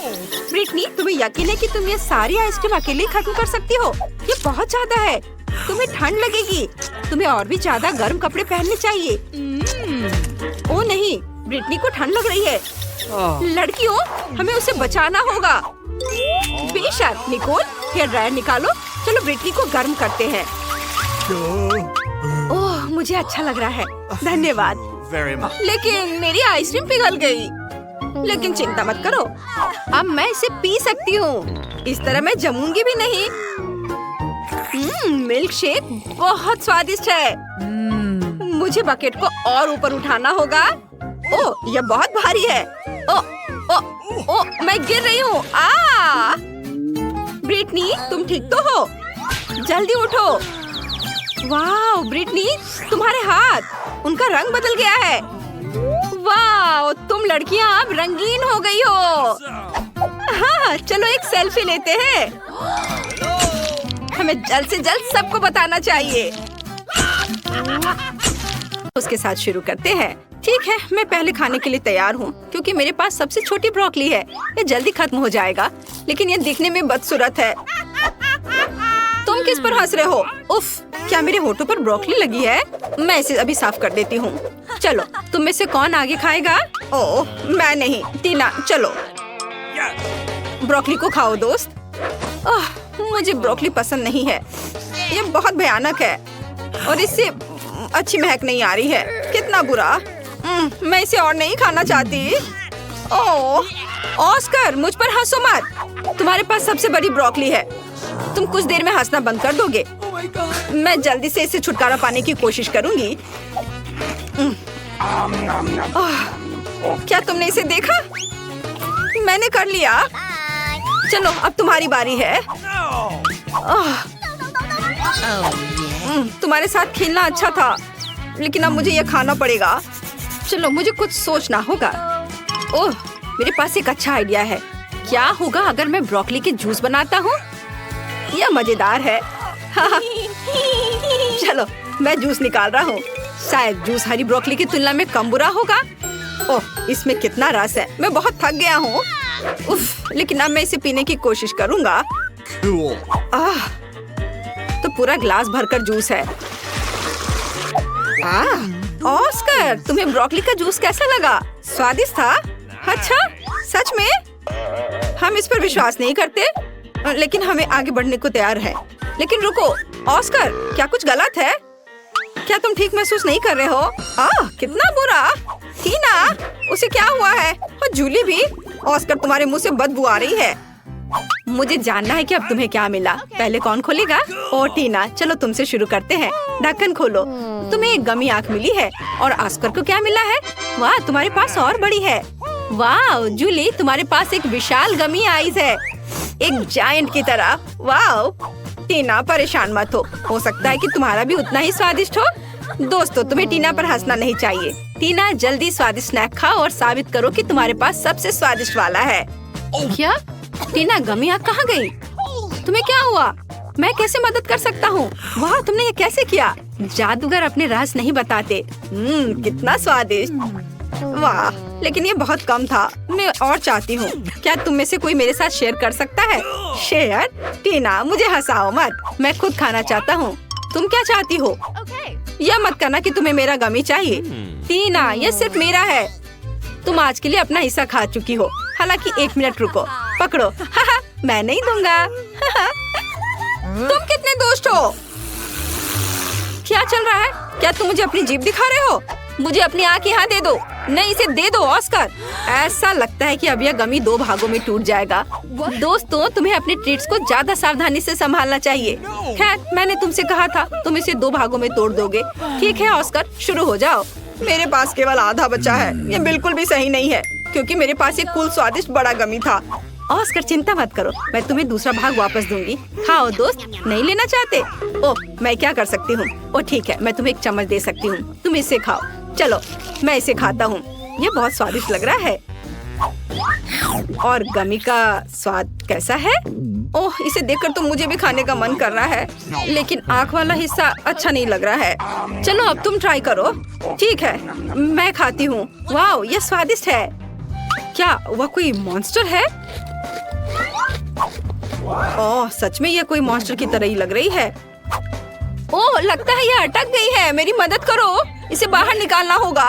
ब्रिटनी, तुम्हें यकीन है कि तुम ये सारी आइसक्रीम अकेले खत्म कर सकती हो? ये बहुत ज्यादा है। तुम्हें ठंड लगेगी। तुम्हें और भी ज्यादा गर्म कपड़े पहनने चाहिए। ओ नहीं, ब्रिटनी को ठंड लग रही है। लड़कियों, हमें उसे बचाना होगा। बेशक। निकोल, हेयर ड्रायर निकालो। चलो ब्रिटनी को गर्म करते हैं। ओह, मुझे अच्छा लग रहा है। धन्यवाद। लेकिन मेरी आइसक्रीम पिघल गई। लेकिन चिंता मत करो, अब मैं इसे पी सकती हूँ। इस तरह मैं जमूंगी भी नहीं। मिल्क शेक बहुत स्वादिष्ट है। मुझे बकेट को और ऊपर उठाना होगा। ओह, यह बहुत भारी है। ओह, मैं गिर रही हूँ। ब्रिटनी, तुम ठीक तो हो? जल्दी उठो। वाह ब्रिटनी, तुम्हारे हाथ, उनका रंग बदल गया है। वाह, तुम लड़कियां अब रंगीन हो गई हो। हाँ, चलो एक सेल्फी लेते हैं। हमें जल्द से जल्द सबको बताना चाहिए। उसके साथ शुरू करते हैं। ठीक है, मैं पहले खाने के लिए तैयार हूँ, क्योंकि मेरे पास सबसे छोटी ब्रोकली है। ये जल्दी खत्म हो जाएगा, लेकिन ये दिखने में बदसूरत है। तुम किस पर हंस रहे हो? उफ, क्या मेरे होठों पर ब्रोकली लगी है? मैं इसे अभी साफ कर देती हूँ। चलो, तुम में से कौन आगे खाएगा? ओह, मैं नहीं। टीना, चलो ब्रोकली को खाओ दोस्त। मुझे ब्रोकली पसंद नहीं है। ये बहुत भयानक है और इससे अच्छी महक नहीं आ रही है। कितना बुरा। मैं इसे और नहीं खाना चाहती। ओह, ऑस्कर, मुझ पर हंसो मत। तुम्हारे पास सबसे बड़ी ब्रोकली है। तुम कुछ देर में हंसना बंद कर दोगे? मैं जल्दी से इससे छुटकारा पाने की कोशिश करूंगी। क्या तुमने इसे देखा? मैंने कर लिया। चलो, अब तुम्हारी बारी है। तुम्हारे साथ खेलना अच्छा था, लेकिन अब मुझे यह खाना पड़ेगा। चलो, मुझे कुछ सोचना होगा। ओह, मेरे पास एक अच्छा आइडिया है। क्या होगा अगर मैं ब्रोकली के जूस बनाता हूँ? यह मजेदार है। चलो, मैं जूस निकाल रहा हूँ। शायद जूस हरी ब्रोकली की तुलना में कम बुरा होगा। ओह, इसमें कितना रस है। मैं बहुत थक गया हूँ। उफ, लेकिन अब मैं इसे पीने की कोशिश करूँगा। तो पूरा ग्लास भरकर जूस है। ऑस्कर, तुम्हें ब्रोकली का जूस कैसा लगा? स्वादिष्ट था? अच्छा, सच में? हम इस पर विश्वास नहीं करते, लेकिन हमें आगे बढ़ने को तैयार है। लेकिन रुको, ऑस्कर, क्या कुछ गलत है? क्या तुम ठीक महसूस नहीं कर रहे हो? कितना बुरा। टीना, उसे क्या हुआ है? और जूली भी। ऑस्कर, तुम्हारे मुंह से बदबू आ रही है। मुझे जानना है कि अब तुम्हें क्या मिला। पहले कौन खोलेगा? ओ टीना, चलो तुमसे शुरू करते हैं। ढक्कन खोलो। तुम्हें एक गमी आँख मिली है। और ऑस्कर को क्या मिला है? वाह, तुम्हारे पास और बड़ी है। वाह जूली, तुम्हारे पास एक विशाल गमी आइज है, एक जायंट की तरह। वाह टीना, परेशान मत हो सकता है कि तुम्हारा भी उतना ही स्वादिष्ट हो। दोस्तों, तुम्हें टीना पर हंसना नहीं चाहिए। टीना, जल्दी स्वादिष्ट स्नैक खाओ और साबित करो कि तुम्हारे पास सबसे स्वादिष्ट वाला है। क्या? टीना, गमी आँख कहाँ गई? तुम्हें क्या हुआ? मैं कैसे मदद कर सकता हूँ? वाह, तुमने ये कैसे किया? जादूगर अपने रहस्य नहीं बताते। कितना स्वादिष्ट। वाह, लेकिन ये बहुत कम था। मैं और चाहती हूँ। क्या तुम में से कोई मेरे साथ शेयर कर सकता है? शेयर? टीना, मुझे हंसाओ मत। मैं खुद खाना चाहता हूँ। तुम क्या चाहती हो? यह मत करना कि तुम्हें मेरा गमी चाहिए। टीना, ये सिर्फ मेरा है। तुम आज के लिए अपना हिस्सा खा चुकी हो। हालांकि 1 मिनट रुको। पकड़ो। मैं नहीं दूंगा। तुम कितने दुष्ट हो? क्या चल रहा है? क्या तुम मुझे अपनी जीभ दिखा रहे हो? मुझे अपनी आँख यहाँ दे दो। नहीं, इसे दे दो ऑस्कर। ऐसा लगता है कि अब यह गमी 2 भागों में टूट जाएगा। दोस्तों, तुम्हें अपने ट्रीट्स को ज्यादा सावधानी से संभालना चाहिए। खैर, मैंने तुमसे कहा था तुम इसे 2 भागों में तोड़ दोगे। ठीक है ऑस्कर, शुरू हो जाओ। मेरे पास केवल आधा बचा है। ये बिल्कुल भी सही नहीं है, क्योंकि मेरे पास एक कुल स्वादिष्ट बड़ा गमी था। ऑस्कर, चिंता मत करो, मैं तुम्हें दूसरा भाग वापस दूंगी। खाओ दोस्त। नहीं लेना चाहते? ओह, मैं क्या कर सकती हूँ? ओह ठीक है, मैं तुम्हें एक चम्मच दे सकती हूँ। तुम इसे खाओ। चलो, मैं इसे खाता हूँ। ये बहुत स्वादिष्ट लग रहा है। और गमी का स्वाद कैसा है? ओह, इसे देखकर तो मुझे भी खाने का मन कर रहा है, लेकिन आँख वाला हिस्सा अच्छा नहीं लग रहा है। चलो अब तुम ट्राई करो। ठीक है, मैं खाती हूँ। वाह, ये स्वादिष्ट है। क्या वह कोई मॉन्स्टर है? ओह, सच में ये कोई मॉन्स्टर की तरह ही लग रही है। ओह, लगता है ये अटक गई है। मेरी मदद करो, इसे बाहर निकालना होगा।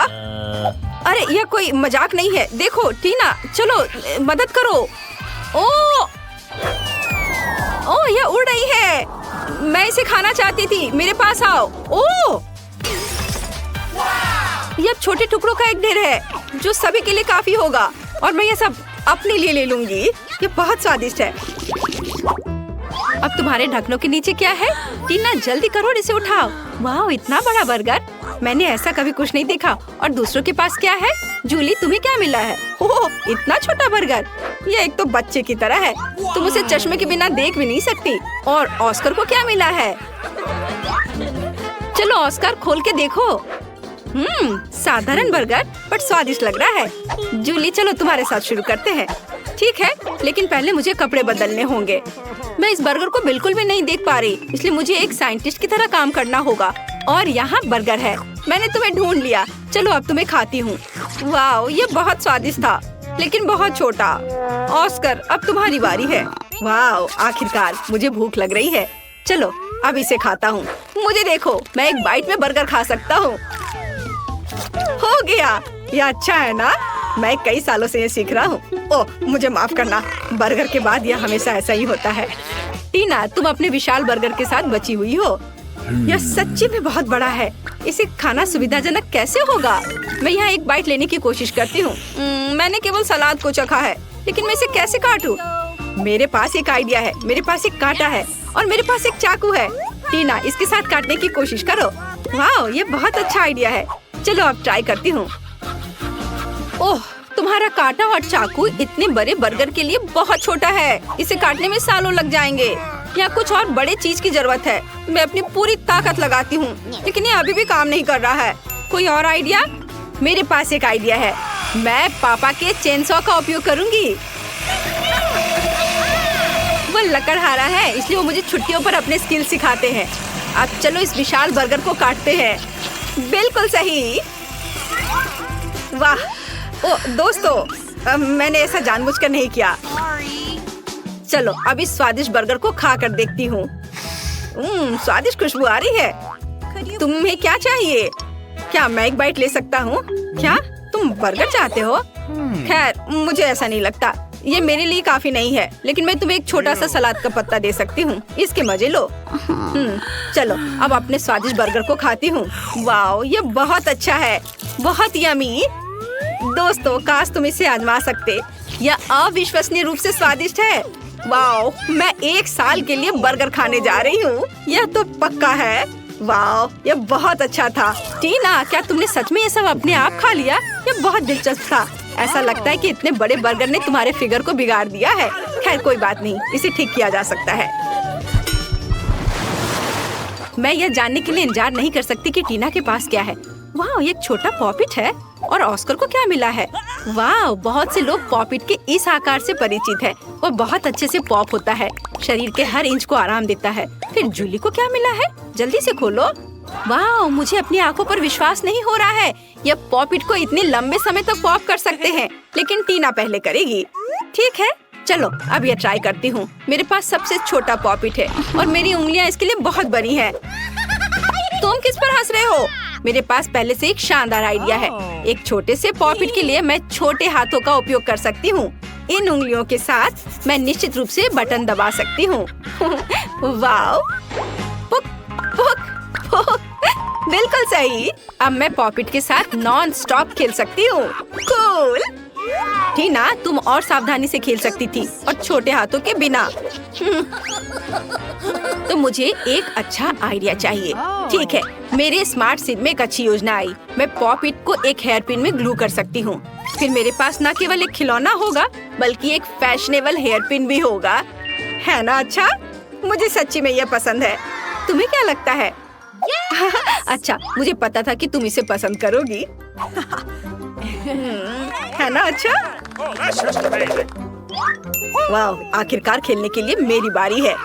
अरे, यह कोई मजाक नहीं है। देखो टीना, चलो मदद करो। ओह, यह उड़ रही है। मैं इसे खाना चाहती थी। मेरे पास आओ। ओह, यह छोटे टुकड़ों का एक ढेर है, जो सभी के लिए काफी होगा। और मैं ये सब अपने लिए ले लूंगी। ये बहुत स्वादिष्ट है। अब तुम्हारे ढक्कनों के नीचे क्या है? टीना, जल्दी करो और इसे उठाओ। वाह, इतना बड़ा बर्गर, मैंने ऐसा कभी कुछ नहीं देखा। और दूसरों के पास क्या है? जूली, तुम्हें क्या मिला है? ओह, इतना छोटा बर्गर। ये एक तो बच्चे की तरह है। तुम उसे चश्मे के बिना देख भी नहीं सकती। और ऑस्कर को क्या मिला है? चलो ऑस्कर, खोल के देखो। साधारण बर्गर, बट स्वादिष्ट लग रहा है। जूली, चलो तुम्हारे साथ शुरू करते हैं। ठीक है, लेकिन पहले मुझे कपड़े बदलने होंगे। मैं इस बर्गर को बिल्कुल भी नहीं देख पा रही, इसलिए मुझे एक साइंटिस्ट की तरह काम करना होगा। और यहाँ बर्गर है। मैंने तुम्हें ढूंढ लिया। चलो अब तुम्हें खाती हूँ। वाह, ये बहुत स्वादिष्ट था, लेकिन बहुत छोटा। ऑस्कर, अब तुम्हारी बारी है। वाह, आखिरकार मुझे भूख लग रही है। चलो अब इसे खाता हूँ। मुझे देखो, मैं एक बाइट में बर्गर खा सकता हूँ। हो गया। ये अच्छा है ना? मैं कई सालों से ये सीख रहा हूँ। ओह, मुझे माफ करना। बर्गर के बाद यह हमेशा ऐसा ही होता है। टीना, तुम अपने विशाल बर्गर के साथ बची हुई हो। यह सच्ची में बहुत बड़ा है। इसे खाना सुविधाजनक कैसे होगा? मैं यहाँ एक बाइट लेने की कोशिश करती हूँ। मैंने केवल सलाद को चखा है, लेकिन मैं इसे कैसे काटूं? मेरे पास एक आइडिया है। मेरे पास एक कांटा है और मेरे पास एक चाकू है। टीना, इसके साथ काटने की कोशिश करो। वाह, ये बहुत अच्छा आइडिया है। चलो अब ट्राई करती हूँ। ओह, तुम्हारा कांटा और चाकू इतने बड़े बर्गर के लिए बहुत छोटा है। इसे काटने में सालों लग जाएंगे। यहाँ कुछ और बड़े चीज की जरूरत है। मैं अपनी पूरी ताकत लगाती हूँ, लेकिन ये अभी भी काम नहीं कर रहा है। कोई और आइडिया? मेरे पास एक आइडिया है। मैं पापा के चेनसॉ का उपयोग करूँगी। वो लकड़हारा है, इसलिए वो मुझे छुट्टियों पर अपने स्किल सिखाते हैं। अब चलो इस विशाल बर्गर को काटते हैं। बिल्कुल सही। वाह, ओ दोस्तों, मैंने ऐसा जानबूझकर नहीं किया। चलो अब इस स्वादिष्ट बर्गर को खा कर देखती हूँ। स्वादिष्ट खुशबू आ रही है। तुम्हें क्या चाहिए? क्या मैं एक बाइट ले सकता हूँ? क्या तुम बर्गर चाहते हो? खैर, मुझे ऐसा नहीं लगता। ये मेरे लिए काफी नहीं है, लेकिन मैं तुम्हें एक छोटा सा सलाद का पत्ता दे सकती हूँ। इसके मजे लो। चलो अब अपने स्वादिष्ट बर्गर को खाती हूँ। वाह, ये बहुत अच्छा है, बहुत यमी। दोस्तों, काश तुम इसे आजमा सकते। यह अविश्वसनीय रूप से स्वादिष्ट है। वाओ, मैं 1 साल के लिए बर्गर खाने जा रही हूँ। यह तो पक्का है। वाओ, यह बहुत अच्छा था। टीना, क्या तुमने सच में ये सब अपने आप खा लिया? यह बहुत दिलचस्प था। ऐसा लगता है कि इतने बड़े बर्गर ने तुम्हारे फिगर को बिगाड़ दिया है। खैर कोई बात नहीं, इसे ठीक किया जा सकता है। मैं यह जानने के लिए इंतजार नहीं कर सकती कि टीना के पास क्या है। वाह, एक छोटा पॉपिट है। और ऑस्कर को क्या मिला है? वाह, बहुत से लोग पॉपिट के इस आकार से परिचित है। वो बहुत अच्छे से पॉप होता है, शरीर के हर इंच को आराम देता है। फिर जूली को क्या मिला है? जल्दी से खोलो। वाह, मुझे अपनी आंखों पर विश्वास नहीं हो रहा है। यह पॉपिट को इतने लंबे समय तक पॉप कर सकते हैं, लेकिन टीना पहले करेगी। ठीक है, चलो अब यह ट्राई करती हूँ। मेरे पास सबसे छोटा पॉपिट है और मेरी उंगलियाँ इसके लिए बहुत बड़ी हैं। तुम किस पर हंस रहे हो? मेरे पास पहले से एक शानदार आइडिया है। एक छोटे से पॉपिट के लिए मैं छोटे हाथों का उपयोग कर सकती हूँ। इन उंगलियों के साथ मैं निश्चित रूप से बटन दबा सकती हूँ। वाओ, पुक, पुक, पुक। बिल्कुल सही। अब मैं पॉपिट के साथ नॉन स्टॉप खेल सकती हूँ। कूल। टीना, तुम और सावधानी से खेल सकती थी और छोटे हाथों के बिना। तो मुझे एक अच्छा आइडिया चाहिए। ठीक है, मेरे स्मार्ट सिर में एक अच्छी योजना आई। मैं पॉपिट को एक हेयर पिन में ग्लू कर सकती हूँ। फिर मेरे पास न केवल एक खिलौना होगा, बल्कि एक फैशनेबल हेयर पिन भी होगा। है ना अच्छा? मुझे सच्ची में यह पसंद है। तुम्हें क्या लगता है? अच्छा, मुझे पता था कि तुम इसे पसंद करोगी। है ना अच्छा? वाह, आखिरकार खेलने के लिए मेरी बारी है।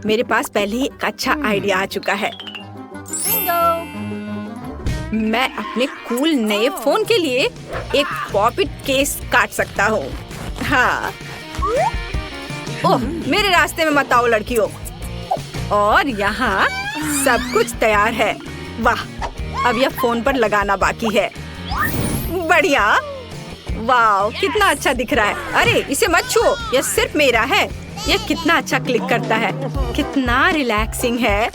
मेरे पास पहले ही एक अच्छा आइडिया आ चुका है। मैं अपने कूल नए फोन के लिए एक पॉपिट केस काट सकता हूँ। हाँ। ओह, मेरे रास्ते में मत आओ लड़कियों। और यहाँ सब कुछ तैयार है। वाह, अब यह फोन पर लगाना बाकी है। बढ़िया। वाह, कितना अच्छा दिख रहा है। अरे इसे मत छुओ, यह सिर्फ मेरा है। यह कितना अच्छा क्लिक करता है, कितना रिलैक्सिंग है।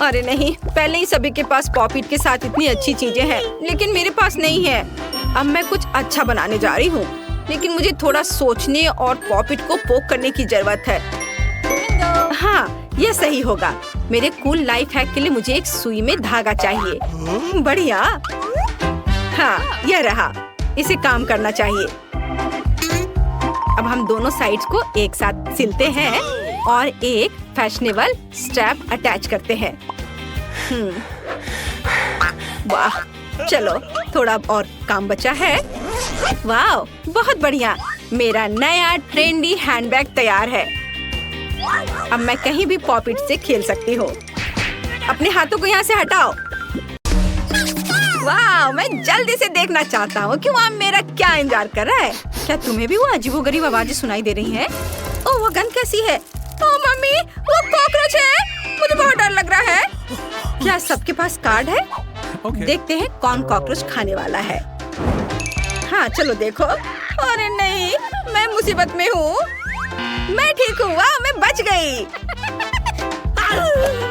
अरे नहीं, पहले ही सभी के पास पॉपिट के साथ इतनी अच्छी चीजें हैं, लेकिन मेरे पास नहीं है। अब मैं कुछ अच्छा बनाने जा रही हूँ, लेकिन मुझे थोड़ा सोचने और पॉपिट को पोक करने की जरूरत है। हाँ, यह सही होगा। मेरे कूल लाइफ हैक के लिए मुझे एक सुई में धागा चाहिए। बढ़िया। हाँ, यह रहा। इसे काम करना चाहिए। अब हम दोनों साइड्स को एक साथ सिलते हैं और एक फैशनेबल स्ट्रैप अटैच करते हैं। वाह, चलो थोड़ा और काम बचा है। वाह, बहुत बढ़िया। मेरा नया ट्रेंडी हैंडबैग तैयार है। अब मैं कहीं भी पॉपिट से खेल सकती हूँ। अपने हाथों को यहाँ से हटाओ। वाह, मैं जल्दी से देखना चाहता हूँ कि वहाँ मेरा क्या इंतजार कर रहा है। क्या तुम्हें भी वो अजीबोगरीब आवाजें सुनाई दे रही हैं? ओह, वो गन कैसी है? ओह मम्मी, वो कॉकरोच है। मुझे बहुत डर लग रहा है। क्या सबके पास कार्ड है? देखते हैं कौन कॉकरोच खाने वाला है। हाँ, चलो देखो। अरे नहीं, मैं मुसीबत में हूँ। मैं ठीक हूँ। वाह, मैं बच गई।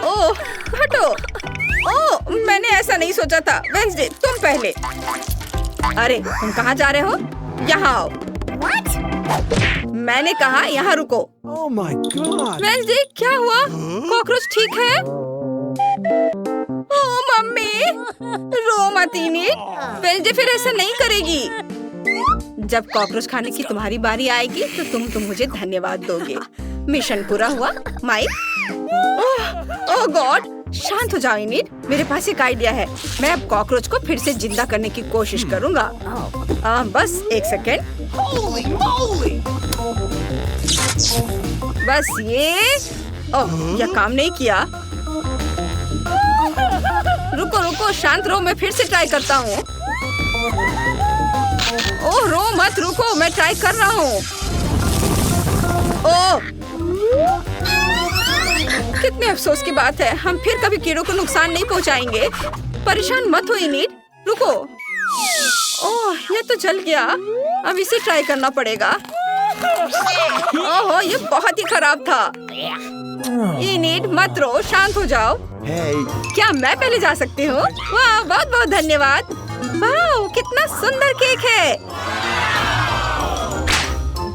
ओह, हटो। ओह, मैंने ऐसा नहीं सोचा था। वेंसडे, तुम पहले। अरे, तुम कहाँ जा रहे हो? यहाँ आओ। मैंने कहा यहाँ रुको। Oh my God! वेंसडे, क्या हुआ? कॉकरोच ठीक है? ओह मम्मी, रो मत इनिट। वेंसडे फिर ऐसा नहीं करेगी। जब कॉकरोच खाने की तुम्हारी बारी आएगी तो तुम मुझे धन्यवाद दोगे। मिशन पूरा हुआ, माइक। ओह गॉड, शांत हो जाओ इनिट। मेरे पास एक आइडिया है। मैं अब कॉकरोच को फिर से जिंदा करने की कोशिश करूंगा। बस एक सेकेंड। बस ये। ओह, यह काम नहीं किया। रुको रुको, शांत रहो, मैं फिर से ट्राई करता हूँ। ओह, रो मत, रुको, मैं ट्राई कर रहा हूँ। ओह, कितने अफसोस की बात है। हम फिर कभी कीड़ों को नुकसान नहीं पहुँचाएंगे। परेशान मत हो इनिट, रुको। ओह, ये तो जल गया। अब इसे ट्राई करना पड़ेगा। ओह, ये बहुत ही खराब था। इनिट, मत रो, शांत हो जाओ। क्या मैं पहले जा सकती हूँ? वाह, बहुत बहुत धन्यवाद। वाह, कितना सुंदर केक है।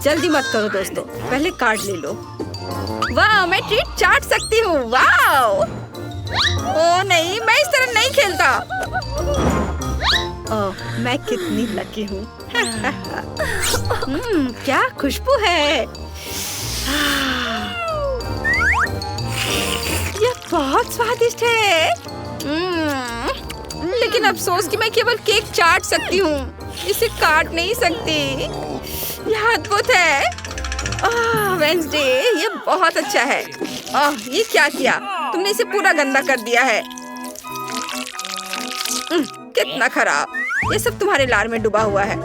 जल्दी मत करो दोस्तों, पहले कार्ड ले लो। वाह, मैं ट्रीट चाट सकती हूँ। वाह! ओ नहीं, मैं इस तरह नहीं खेलता। ओह, मैं कितनी लकी हूँ। क्या खुशबू है। यह बहुत स्वादिष्ट है। लेकिन अफसोस कि मैं केवल केक चाट सकती हूँ, इसे काट नहीं सकती। यह अद्भुत है। वेंसडे, ये बहुत अच्छा है। ये क्या किया तुमने? इसे पूरा गंदा कर दिया है। कितना खराब। ये सब तुम्हारे लार में डूबा हुआ है।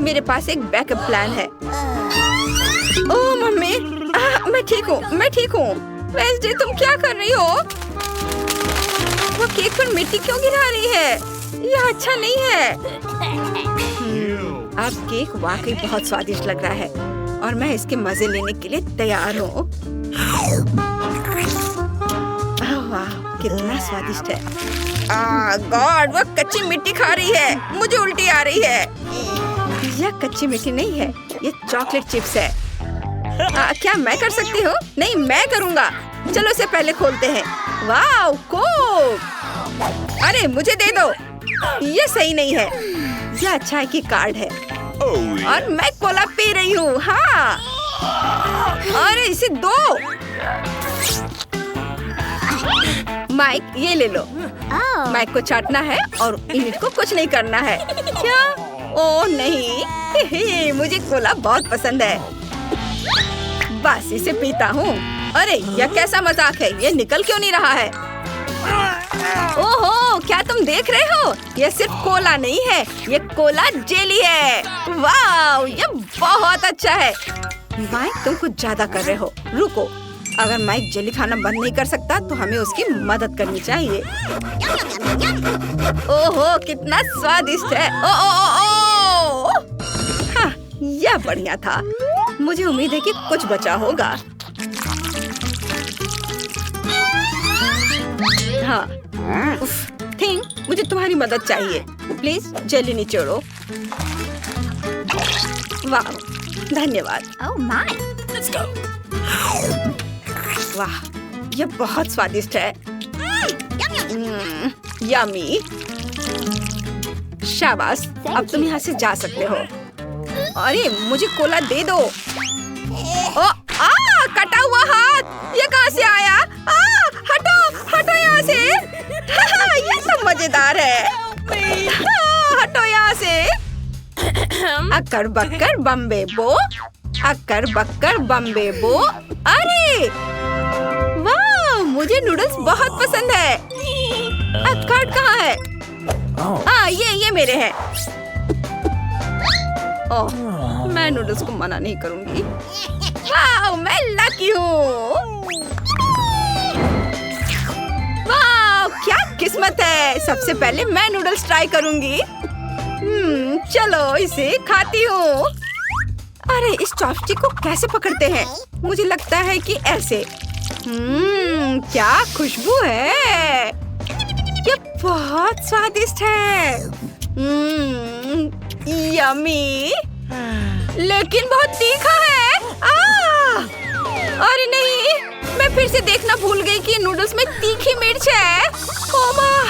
मेरे पास एक बैकअप प्लान है। ओह मम्मी, मैं ठीक हूँ, मैं ठीक हूँ। वेंसडे, तुम क्या कर रही हो? वो केक पर मिट्टी क्यों गिरा रही है? यह अच्छा नहीं है। अब केक वाकई बहुत स्वादिष्ट लग रहा है और मैं इसके मजे लेने के लिए तैयार हूँ। वाह, कितना स्वादिष्ट है। गॉड, वो कच्ची मिट्टी खा रही है। मुझे उल्टी आ रही है। यह कच्ची मिट्टी नहीं है, ये चॉकलेट चिप्स है। क्या मैं कर सकती हूँ? नहीं, मैं करूँगा। चलो इसे पहले खोलते हैं। वाह, कोक। अरे मुझे दे दो। ये सही नहीं है। यह अच्छा है कि कार्ड है और मैं कोला पी रही हूँ। हाँ, अरे इसे दो। माइक, ये ले लो। माइक को चाटना है और इनिट को कुछ नहीं करना है। क्या? ओह नहीं, मुझे कोला बहुत पसंद है। बस इसे पीता हूँ। अरे यह कैसा मजाक है? ये निकल क्यों नहीं रहा है? ओहो, क्या तुम देख रहे हो? यह सिर्फ कोला नहीं है, ये कोला जेली है। वाह, ये बहुत अच्छा है। माइक, तुम कुछ ज्यादा कर रहे हो। रुको, अगर माइक जेली खाना बंद नहीं कर सकता तो हमें उसकी मदद करनी चाहिए। ओहो, कितना स्वादिष्ट है। ओ ओ ओ ओ। हाँ, यह बढ़िया था। मुझे उम्मीद है कि कुछ बचा होगा। हाँ, थिंग, मुझे तुम्हारी मदद चाहिए। प्लीज जेली निचोड़ो। वाह, धन्यवाद। Let's go. वाह, ये बहुत स्वादिष्ट है। यम्मी। शाबाश, अब तुम यहाँ से जा सकते हो। अरे मुझे कोला दे दो। ओ, कटा हुआ हाथ, ये कहाँ से आया? हटो, हटो यहाँ से। ये तो मजेदार है। हटो यहाँ से। अक्कर बक्कर बम्बे बो, अक्कर बक्कर बम्बे बो। अरे वाह, मुझे नूडल्स बहुत पसंद है। कार्ड कहाँ है? ये मेरे हैं। ओह, मैं नूडल्स को मना नहीं करूंगी। वाह, मैं लकी हूँ। वाह, क्या किस्मत है। सबसे पहले मैं नूडल्स ट्राई करूंगी। चलो इसे खाती हूँ। अरे इस चॉपस्टिक को कैसे पकड़ते हैं? मुझे लगता है कि ऐसे। क्या खुशबू है। ये बहुत स्वादिष्ट है। यम्मी, लेकिन बहुत तीखा है। अरे नहीं, मैं फिर से देखना भूल गई कि नूडल्स में तीखी मिर्च है। ओ माँ,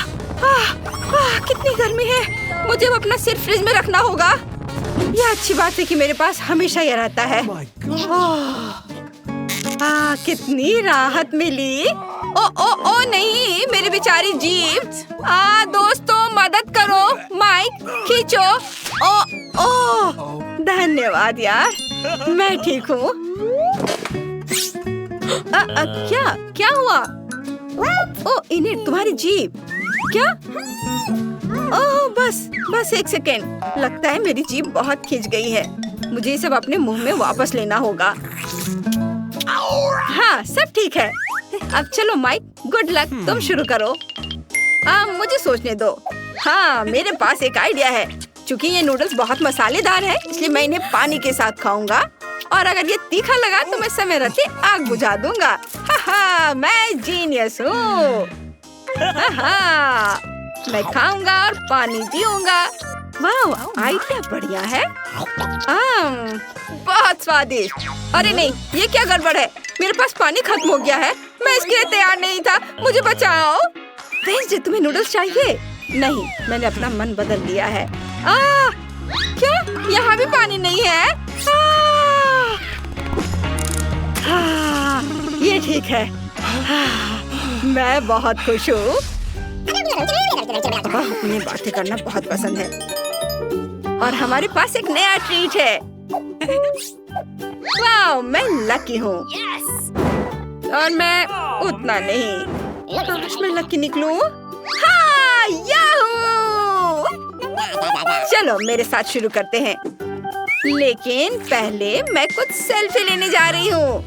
कितनी गर्मी है। मुझे अब अपना सिर फ्रिज में रखना होगा। यह अच्छी बात है कि मेरे पास हमेशा यह रहता है। कितनी राहत मिली। ओ नहीं, मेरी बेचारी जीभ। दोस्तों मदद करो, माइक खींचो। धन्यवाद यार, मैं ठीक हूँ। क्या हुआ? इन्हें तुम्हारी जीभ क्या? बस एक सेकेंड। लगता है मेरी जीभ बहुत खिंच गई है। मुझे ये सब अपने मुंह में वापस लेना होगा। हाँ, सब ठीक है। अब चलो माइक, गुड लक, तुम शुरू करो। मुझे सोचने दो। हाँ, मेरे पास एक आइडिया है। चूंकि ये नूडल्स बहुत मसालेदार है, इसलिए मैं इन्हें पानी के साथ खाऊंगा। और अगर ये तीखा लगा तो मैं समय रहते आग बुझा दूंगा। मैं जीनियस हूँ। मैं खाऊंगा और पानी पीऊंगा। वाह, आइडिया बढ़िया है। बहुत स्वादिष्ट। अरे नहीं, ये क्या गड़बड़ है? मेरे पास पानी खत्म हो गया है। मैं इसके लिए तैयार नहीं था। मुझे बचाओ। वेंसडे, तुम्हें नूडल्स चाहिए? नहीं, मैंने अपना मन बदल लिया है। क्या? यहाँ भी पानी नहीं है? ये ठीक है। मैं बहुत खुश हूँ। अपनी बातें करना बहुत पसंद है। और हमारे पास एक नया ट्रीट है। वाह, मैं लकी हूँ। और मैं उतना नहीं। काश मैं लकी निकलूं। हाँ, याहू! चलो मेरे साथ शुरू करते हैं। लेकिन पहले मैं कुछ सेल्फी लेने जा रही हूँ।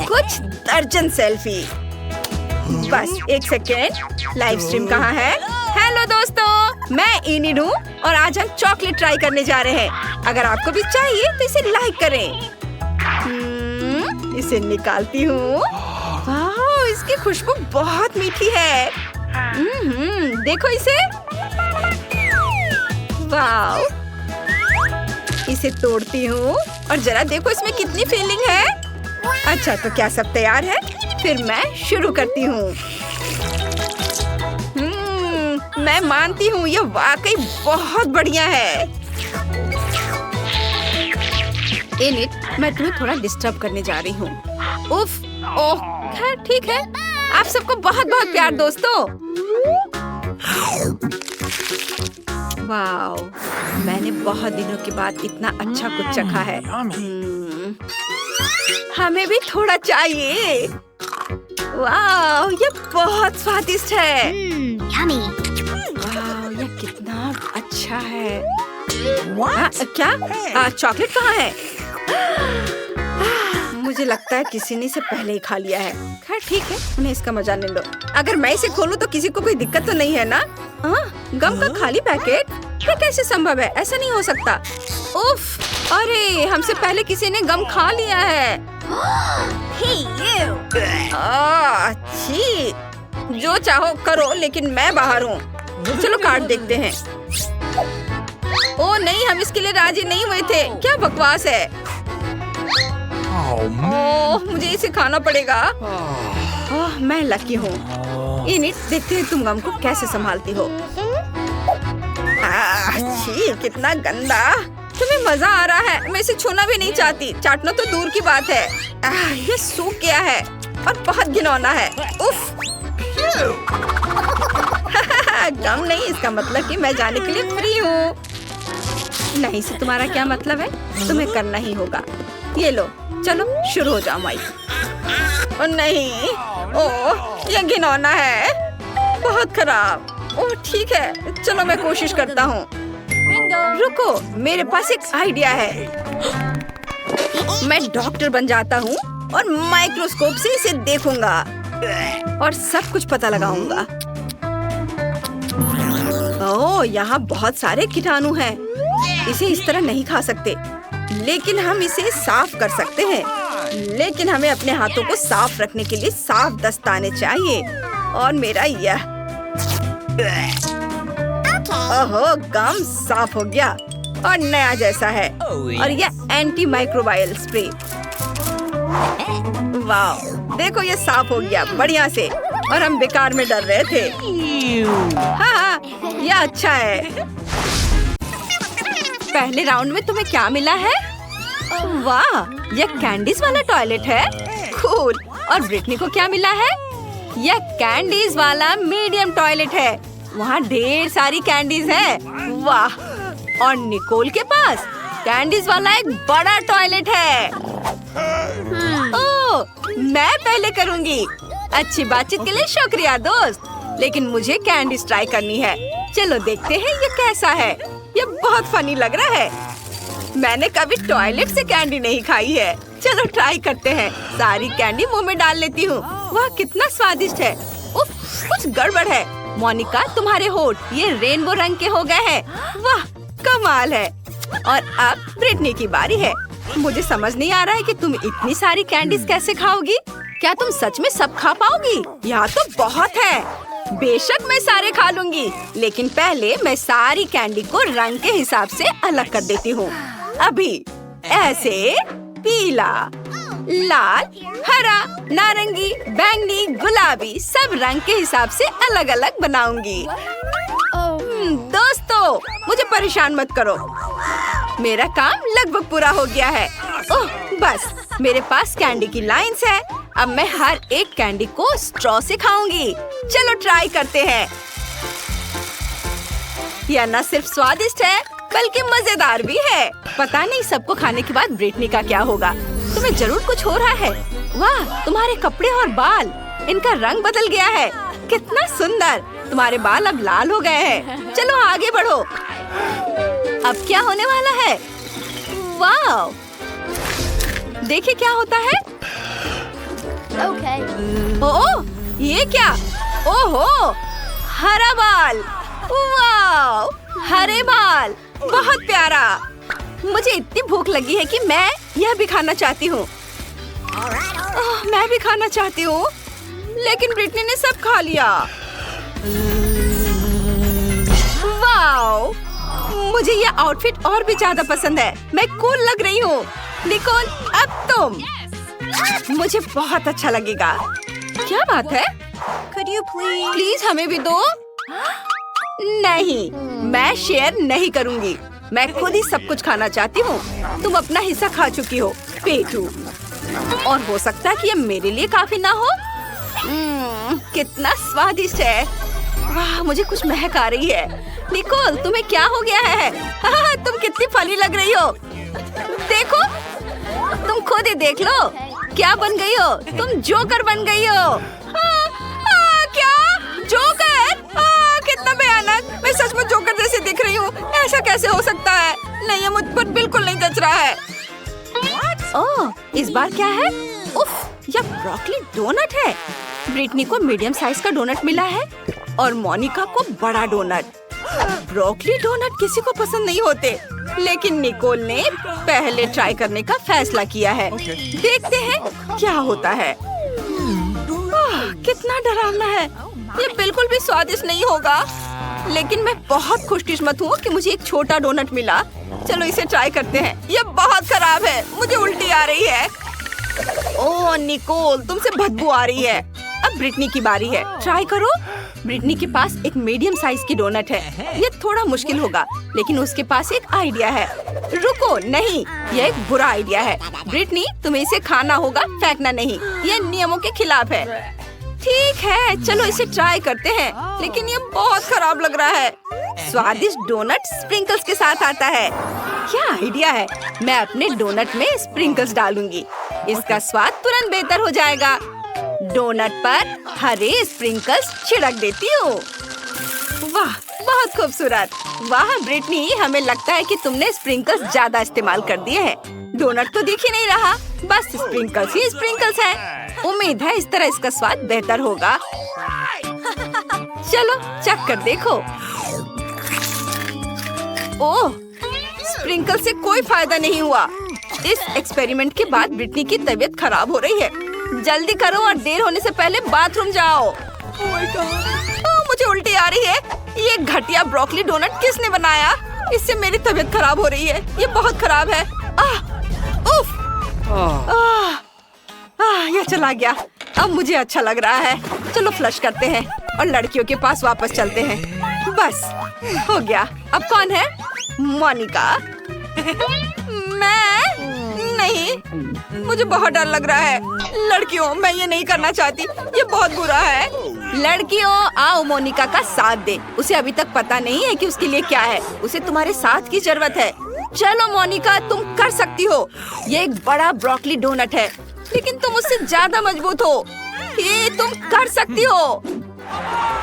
कुछ दर्जन सेल्फी। बस एक सेकेंड, लाइव स्ट्रीम कहाँ है? हेलो दोस्तों, मैं इनिड हूँ और आज हम चॉकलेट ट्राई करने जा रहे हैं। अगर आपको भी चाहिए तो इसे लाइक करें। इसे निकालती हूँ। वाह, इसकी खुशबू बहुत मीठी है। देखो इसे। वाह, इसे तोड़ती हूँ और जरा देखो इसमें कितनी फीलिंग है। अच्छा, तो क्या सब तैयार है? फिर मैं शुरू करती हूँ। मैं मानती हूँ ये वाकई बहुत बढ़िया है। इनिड, मैं तुम्हें थोड़ा डिस्टर्ब करने जा रही हूँ। उफ, ओह, खैर ठीक है। आप सबको बहुत बहुत प्यार दोस्तों। वाह, मैंने बहुत दिनों के बाद इतना अच्छा कुछ चखा है। हमें भी थोड़ा चाहिए। वाह, ये बहुत स्वादिष्ट है। वाह, ये कितना अच्छा है। क्या? चॉकलेट कहाँ है? मुझे लगता है किसी ने इसे पहले ही खा लिया है। खैर ठीक है, उन्हें इसका मजा लेने दो। अगर मैं इसे खोलूं तो किसी को कोई दिक्कत तो नहीं है ना? गम का खाली पैकेट? ये कैसे संभव है? ऐसा नहीं हो सकता। उफ, अरे हमसे पहले किसी ने गम खा लिया है। अच्छी, जो चाहो करो, लेकिन मैं बाहर हूँ। चलो कार्ड देखते हैं। ओ नहीं, हम इसके लिए राजी नहीं हुए थे। क्या बकवास है। ओह, मुझे इसे खाना पड़ेगा। ओह, मैं लकी हूँ। इनिड, देखते हैं तुम गम को कैसे संभालती हो। अच्छी, कितना गंदा। तुम्हें मजा आ रहा है। मैं इसे छूना भी नहीं चाहती। चाटना तो दूर की बात है। ये सूख गया है और बहुत घिनौना है। उफ। गम नहीं, इसका मतलब कि मैं जाने के लिए फ्री हूँ। नहीं से तुम्हारा क्या मतलब है? तुम्हें करना ही होगा। ये लो, चलो शुरू हो जाओ माइक। ओ नहीं, ओह ये घिनौना है, बहुत खराब। ओह ठीक है, चलो मैं कोशिश करता हूँ। रुको, मेरे पास एक आइडिया है। मैं डॉक्टर बन जाता हूँ और माइक्रोस्कोप से इसे देखूंगा और सब कुछ पता लगाऊंगा। ओह, यहाँ बहुत सारे कीटाणु हैं। इसे इस तरह नहीं खा सकते, लेकिन हम इसे साफ कर सकते हैं। लेकिन हमें अपने हाथों को साफ रखने के लिए साफ दस्ताने चाहिए। और मेरा यह ओहो, गम साफ हो गया और नया जैसा है। और यह एंटी माइक्रोबायल स्प्रे। वाह, देखो ये साफ हो गया बढ़िया से। और हम बेकार में डर रहे थे। हाँ, यह अच्छा है। पहले राउंड में तुम्हें क्या मिला है? वाह, यह कैंडीज वाला टॉयलेट है। कूल। और ब्रिटनी को क्या मिला है? यह कैंडीज वाला मीडियम टॉयलेट है। वहाँ ढेर सारी कैंडीज है। वाह। और निकोल के पास कैंडीज वाला एक बड़ा टॉयलेट है। ओह, मैं पहले करूँगी। अच्छी बातचीत के लिए शुक्रिया दोस्त, लेकिन मुझे कैंडीज ट्राई करनी है। चलो देखते हैं ये कैसा है। ये बहुत फनी लग रहा है। मैंने कभी टॉयलेट से कैंडी नहीं खाई है। चलो ट्राई करते हैं। सारी कैंडी मुंह में डाल लेती हूँ। वाह, कितना स्वादिष्ट है। उफ, कुछ गड़बड़ है। मोनिका, तुम्हारे होठ ये रेनबो रंग के हो गए हैं। वाह, कमाल है। और अब ब्रिटनी की बारी है। मुझे समझ नहीं आ रहा है कि तुम इतनी सारी कैंडीज कैसे खाओगी। क्या तुम सच में सब खा पाओगी? यहाँ तो बहुत है। बेशक मैं सारे खा लूंगी, लेकिन पहले मैं सारी कैंडी को रंग के हिसाब से अलग कर देती हूँ। अभी ऐसे पीला, लाल, हरा, नारंगी, बैंगनी, गुलाबी सब रंग के हिसाब से अलग अलग बनाऊंगी। दोस्तों, मुझे परेशान मत करो, मेरा काम लगभग पूरा हो गया है। ओह, बस मेरे पास कैंडी की लाइंस है। अब मैं हर एक कैंडी को स्ट्रॉ से खाऊंगी। चलो ट्राई करते हैं। यह न सिर्फ स्वादिष्ट है बल्कि मजेदार भी है। पता नहीं सबको खाने के बाद ब्रिटनी का क्या होगा। तुम्हें जरूर कुछ हो रहा है। वाह, तुम्हारे कपड़े और बाल, इनका रंग बदल गया है। कितना सुंदर, तुम्हारे बाल अब लाल हो गए हैं। चलो आगे बढ़ो। अब क्या होने वाला है? वाह, देखिए क्या होता है। ओह, ये क्या? ओहो, हरा बाल। वाह, हरे बाल, बहुत प्यारा। मुझे इतनी भूख लगी है कि मैं यह भी खाना चाहती हूँ। मैं भी खाना चाहती हूँ, लेकिन ब्रिटनी ने सब खा लिया। वाह, मुझे यह आउटफिट और भी ज्यादा पसंद है। मैं कूल लग रही हूँ। निकोल, अब तुम। मुझे बहुत अच्छा लगेगा। क्या बात है? प्लीज हमें भी दो। नहीं, मैं शेयर नहीं करूंगी। मैं खुद ही सब कुछ खाना चाहती हूँ। तुम अपना हिस्सा खा चुकी हो, पेटू। और हो सकता है कि ये मेरे लिए काफी ना हो। कितना स्वादिष्ट है। वाह, मुझे कुछ महक आ रही है। निकोल, तुम्हें क्या हो गया है? तुम कितनी फनी लग रही हो। देखो, तुम खुद ही देख लो, क्या बन गई हो? तुम जोकर बन गई हो। क्या? जोकर? कितना भयानक। मैं सच में जोकर जैसे दिख रही हूँ। ऐसा कैसे हो सकता है? नहीं, ये मुझ पर बिल्कुल नहीं जच रहा है। ओह, इस बार क्या है? उफ, यह ब्रोकली डोनट है। ब्रिटनी को मीडियम साइज का डोनट मिला है और मोनिका को बड़ा डोनट। ब्रोकली डोनट किसी को पसंद नहीं होते, लेकिन निकोल ने पहले ट्राई करने का फैसला किया है। देखते हैं क्या होता है। कितना डरावना है। ये बिल्कुल भी स्वादिष्ट नहीं होगा, लेकिन मैं बहुत खुशकिस्मत हूँ कि मुझे एक छोटा डोनट मिला। चलो इसे ट्राई करते हैं। ये बहुत खराब है, मुझे उल्टी आ रही है। ओह निकोल, तुमसे बदबू आ रही है। अब ब्रिटनी की बारी है, ट्राई करो। ब्रिटनी के पास एक मीडियम साइज की डोनट है। ये थोड़ा मुश्किल होगा, लेकिन उसके पास एक आइडिया है। रुको, नहीं, यह एक बुरा आइडिया है। ब्रिटनी, तुम्हें इसे खाना होगा, फेंकना नहीं। ये नियमों के खिलाफ है। ठीक है, चलो इसे ट्राई करते हैं, लेकिन ये बहुत खराब लग रहा है। स्वादिष्ट डोनट स्प्रिंकल्स के साथ आता है। क्या आइडिया है, मैं अपने डोनट में स्प्रिंकल्स डालूंगी। इसका स्वाद तुरंत बेहतर हो जाएगा। डोनट पर हरे स्प्रिंकल्स छिड़क देती हूँ। वाह, बहुत खूबसूरत। वाह ब्रिटनी, हमें लगता है कि तुमने स्प्रिंकल्स ज्यादा इस्तेमाल कर दिए हैं। डोनट तो दिख ही नहीं रहा, बस स्प्रिंकल्स ही स्प्रिंकल्स हैं। उम्मीद है इस तरह इसका स्वाद बेहतर होगा। चलो चख कर देखो। ओह, स्प्रिंकल से कोई फायदा नहीं हुआ। इस एक्सपेरिमेंट के बाद ब्रिटनी की तबीयत खराब हो रही है। जल्दी करो और देर होने से पहले बाथरूम जाओ। मुझे उल्टी आ रही है। ये घटिया ब्रोकली डोनट किसने बनाया? इससे मेरी तबीयत खराब हो रही है। ये बहुत खराब है। उफ, यह चला गया। अब मुझे अच्छा लग रहा है। चलो फ्लश करते हैं और लड़कियों के पास वापस चलते हैं। बस हो गया। अब कौन है? मोनिका। मैं नहीं, मुझे बहुत डर लग रहा है। लड़कियों, मैं ये नहीं करना चाहती। ये बहुत बुरा है। लड़कियों, आओ मोनिका का साथ दे। उसे अभी तक पता नहीं है कि उसके लिए क्या है। उसे तुम्हारे साथ की जरूरत है। चलो मोनिका, तुम कर सकती हो। ये एक बड़ा ब्रोकली डोनट है, लेकिन तुम उससे ज्यादा मजबूत हो। ये तुम कर सकती हो।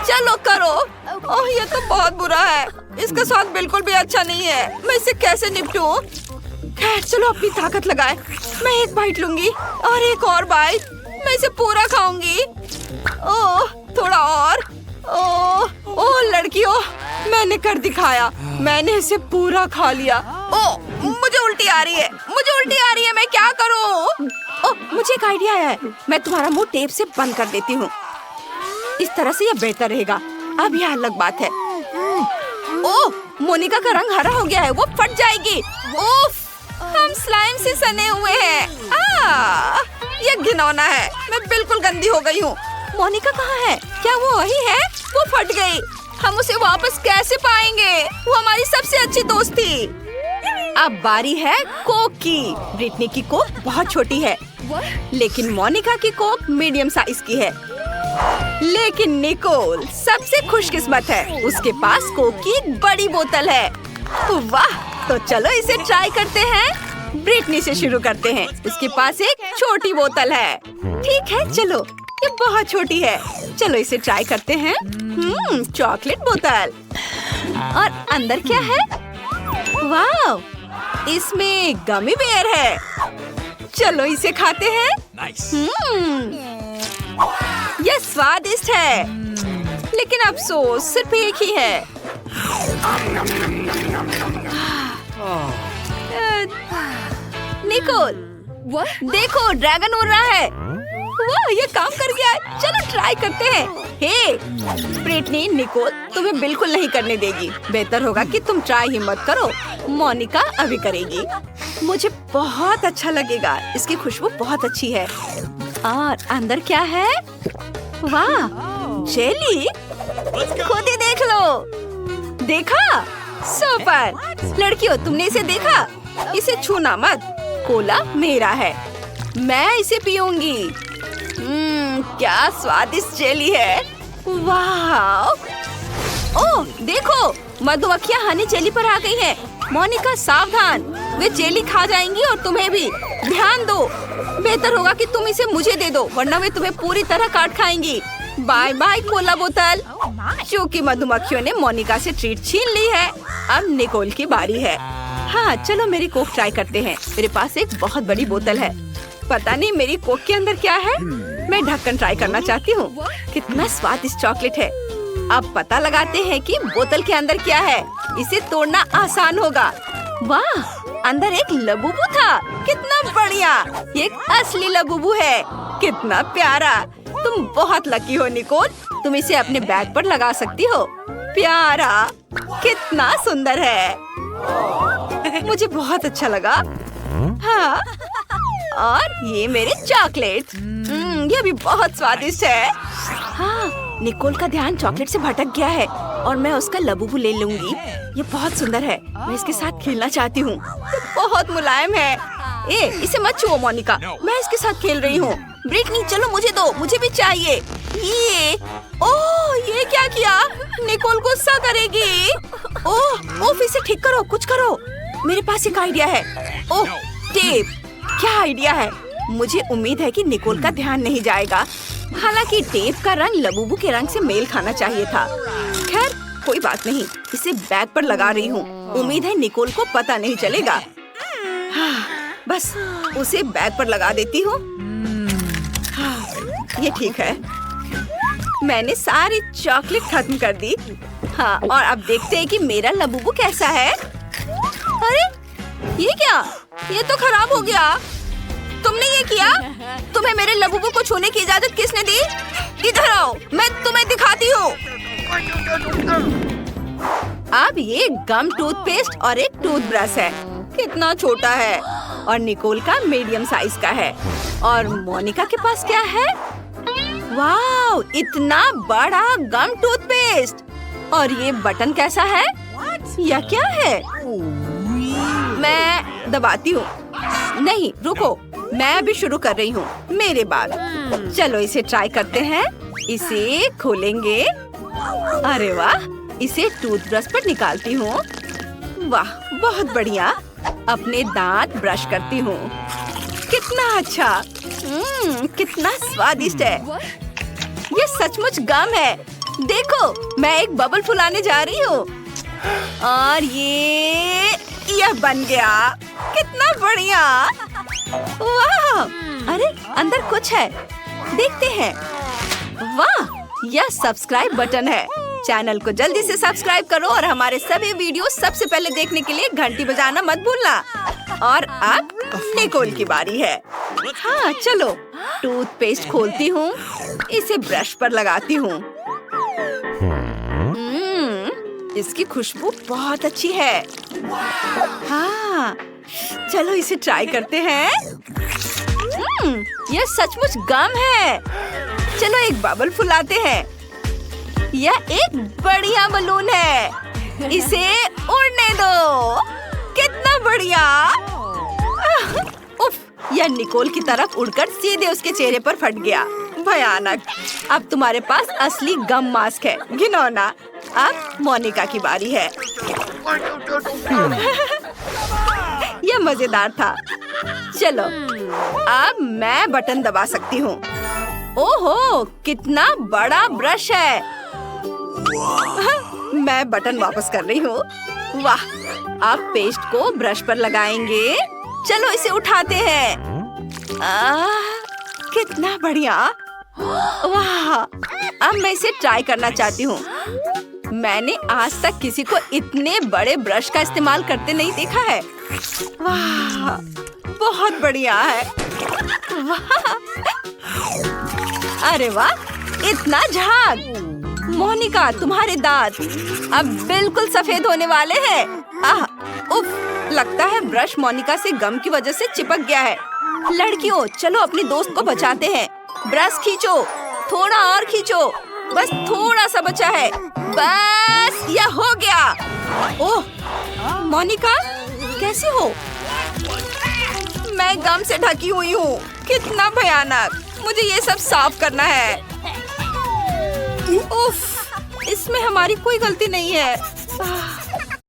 चलो करो। ओह, ये तो बहुत बुरा है। इसका स्वाद बिल्कुल भी अच्छा नहीं है। मैं इससे कैसे निपटूं? खैर, चलो अपनी ताकत लगाए। मैं एक बाइट लूंगी और एक और बाइट। मैं इसे पूरा खाऊंगी। ओह, थोड़ा और। ओह लड़कियों, मैंने कर दिखाया। मैंने इसे पूरा खा लिया। ओह, मुझे उल्टी आ रही है। मुझे उल्टी आ रही है। मैं क्या करूं? ओह, मुझे एक आइडिया है। मैं तुम्हारा मुंह टेप से बंद कर देती हूँ। इस तरह से यह बेहतर रहेगा। अब यह अलग बात है। ओह, मोनिका का रंग हरा हो गया है, वो फट जाएगी। उफ, हम स्लाइम से सने हुए हैं। यह घिनौना है। मैं बिल्कुल गंदी हो गई हूँ। मोनिका कहाँ है? क्या वो वही है? वो फट गई। हम उसे वापस कैसे पाएंगे? वो हमारी सबसे अच्छी दोस्त थी। अब बारी है कोक की। ब्रिटनी की कोक बहुत छोटी है, लेकिन मोनिका की कोक मीडियम साइज की है। लेकिन निकोल सबसे खुशकिस्मत है, उसके पास कोक की एक बड़ी बोतल है। वाह, तो चलो इसे ट्राई करते हैं। ब्रिटनी से शुरू करते हैं। उसके पास एक छोटी बोतल है। ठीक है, चलो, ये बहुत छोटी है। चलो इसे ट्राई करते हैं। चॉकलेट बोतल। और अंदर क्या है? वाह, इसमें गमी बेयर है। चलो इसे खाते हैं। यह स्वादिष्ट है, लेकिन अफसोस सिर्फ एक ही है। निकोल, देखो, ड्रैगन उड़ रहा है। वाह, ये काम कर गया है। चलो ट्राई करते हैं। हे ब्रिटनी, निकोल तुम्हें बिल्कुल नहीं करने देगी। बेहतर होगा कि तुम ट्राई ही मत करो। मोनिका अभी करेगी। मुझे बहुत अच्छा लगेगा। इसकी खुशबू बहुत अच्छी है। और अंदर क्या है? वाह, जेली। खुद ही देख लो। देखा? सुपर। लड़कियों, तुमने इसे देखा? इसे छूना मत। कोला मेरा है, मैं इसे पीऊंगी। क्या स्वादिष्ट जेली है। वाह! ओह, देखो, मधुमक्खियाँ हनी जेली पर आ गई हैं। मोनिका सावधान, वे जेली खा जाएंगी और तुम्हें भी। ध्यान दो। बेहतर होगा कि तुम इसे मुझे दे दो, वरना वे तुम्हें पूरी तरह काट खाएंगी। बाय बाय कोला बोतल। क्योंकि मधुमक्खियों ने मोनिका से ट्रीट छीन ली है, अब निकोल की बारी है। हाँ, चलो मेरी कोक ट्राई करते हैं। मेरे पास एक बहुत बड़ी बोतल है। पता नहीं मेरी कोक के अंदर क्या है। मैं ढक्कन ट्राई करना चाहती हूँ। कितना स्वादिष्ट चॉकलेट है। अब पता लगाते हैं कि बोतल के अंदर क्या है। इसे तोड़ना आसान होगा। वाह, अंदर एक लबूबू था। कितना बढ़िया। ये एक असली लबूबू है। कितना प्यारा। तुम बहुत लकी हो निकोल। तुम इसे अपने बैग पर लगा सकती हो। प्यारा, कितना सुंदर है। मुझे बहुत अच्छा लगा। हाँ, और ये मेरे चॉकलेट। ये भी बहुत स्वादिष्ट है। हाँ, निकोल का ध्यान चॉकलेट से भटक गया है और मैं उसका लबूबू ले लूंगी। ये बहुत सुंदर है। मैं इसके साथ खेलना चाहती हूँ। ये बहुत मुलायम है। इसे मत छुओ मोनिका, मैं इसके साथ खेल रही हूँ। ब्रिटनी, चलो मुझे दो, मुझे भी चाहिए। ये क्या किया? निकोल गुस्सा करेगी। ओह, इसे ठीक करो, कुछ करो। मेरे पास एक आइडिया है। ओह, टेप। क्या आइडिया है? मुझे उम्मीद है कि निकोल का ध्यान नहीं जाएगा। हालांकि टेप का रंग लबूबू के रंग से मेल खाना चाहिए था। खैर, कोई बात नहीं। इसे बैग पर लगा रही हूँ। उम्मीद है निकोल को पता नहीं चलेगा। बस उसे बैग पर लगा देती हूँ। ये ठीक है। मैंने सारी चॉकलेट खत्म कर दी। हाँ, और अब देखते हैं कि मेरा लबूबू कैसा है। अरे, ये क्या? ये तो खराब हो गया। तुमने ये किया? तुम्हें मेरे लबूबू को छूने की इजाजत किसने दी? इधर आओ, मैं तुम्हें दिखाती हूँ। अब ये गम टूथपेस्ट और एक टूथब्रश है। कितना छोटा है। और निकोल का मीडियम साइज का है। और मोनिका के पास क्या है? वाह, इतना बड़ा गम टूथपेस्ट। और ये बटन कैसा है? यह क्या है? मैं दबाती हूँ। नहीं, रुको, मैं अभी शुरू कर रही हूँ। मेरे बाद। चलो इसे ट्राई करते हैं। इसे खोलेंगे। अरे वाह, इसे टूथब्रश पर निकालती हूँ। वाह, बहुत बढ़िया। अपने दांत ब्रश करती हूँ। कितना अच्छा। कितना स्वादिष्ट है। ये सचमुच गम है। देखो, मैं एक बबल फुलाने जा रही हूँ। और यह बन गया। कितना बढ़िया। वाह, अरे अंदर कुछ है, देखते हैं। वाह, यह सब्सक्राइब बटन है। चैनल को जल्दी से सब्सक्राइब करो और हमारे सभी वीडियो सबसे पहले देखने के लिए घंटी बजाना मत भूलना। और अब निकोल की बारी है। हाँ, चलो टूथपेस्ट खोलती हूँ, इसे ब्रश पर लगाती हूँ। इसकी खुशबू बहुत अच्छी है। हाँ, चलो इसे ट्राई करते हैं। यह सचमुच गम है। चलो एक बबल फुलाते हैं। यह एक बढ़िया बलून है। इसे उड़ने दो। कितना बढ़िया। उफ, यह निकोल की तरफ उड़कर सीधे उसके चेहरे पर फट गया। भयानक। अब तुम्हारे पास असली गम मास्क है। घिनौना। अब मोनिका की बारी है। यह मजेदार था। चलो, अब मैं बटन दबा सकती हूँ। ओहो, कितना बड़ा ब्रश है। मैं बटन वापस कर रही हूँ। वाह, अब पेस्ट को ब्रश पर लगाएंगे। चलो इसे उठाते हैं। कितना बढ़िया। वाह, अब मैं इसे ट्राई करना चाहती हूँ। मैंने आज तक किसी को इतने बड़े ब्रश का इस्तेमाल करते नहीं देखा है। वाह, बहुत बढ़िया है। वाह, अरे वाह, इतना झाग। मोनिका, तुम्हारे दांत अब बिल्कुल सफेद होने वाले हैं। उफ, लगता है ब्रश मोनिका से गम की वजह से चिपक गया है। लड़कियों, चलो अपनी दोस्त को बचाते हैं। ब्रश खींचो, थोड़ा और खींचो, बस थोड़ा सा बचा है। बस, यह हो गया। ओह, मोनिका, कैसे हो? मैं गम से ढकी हुई हूँ। कितना भयानक। मुझे ये सब साफ करना है। उफ, इसमें हमारी कोई गलती नहीं है।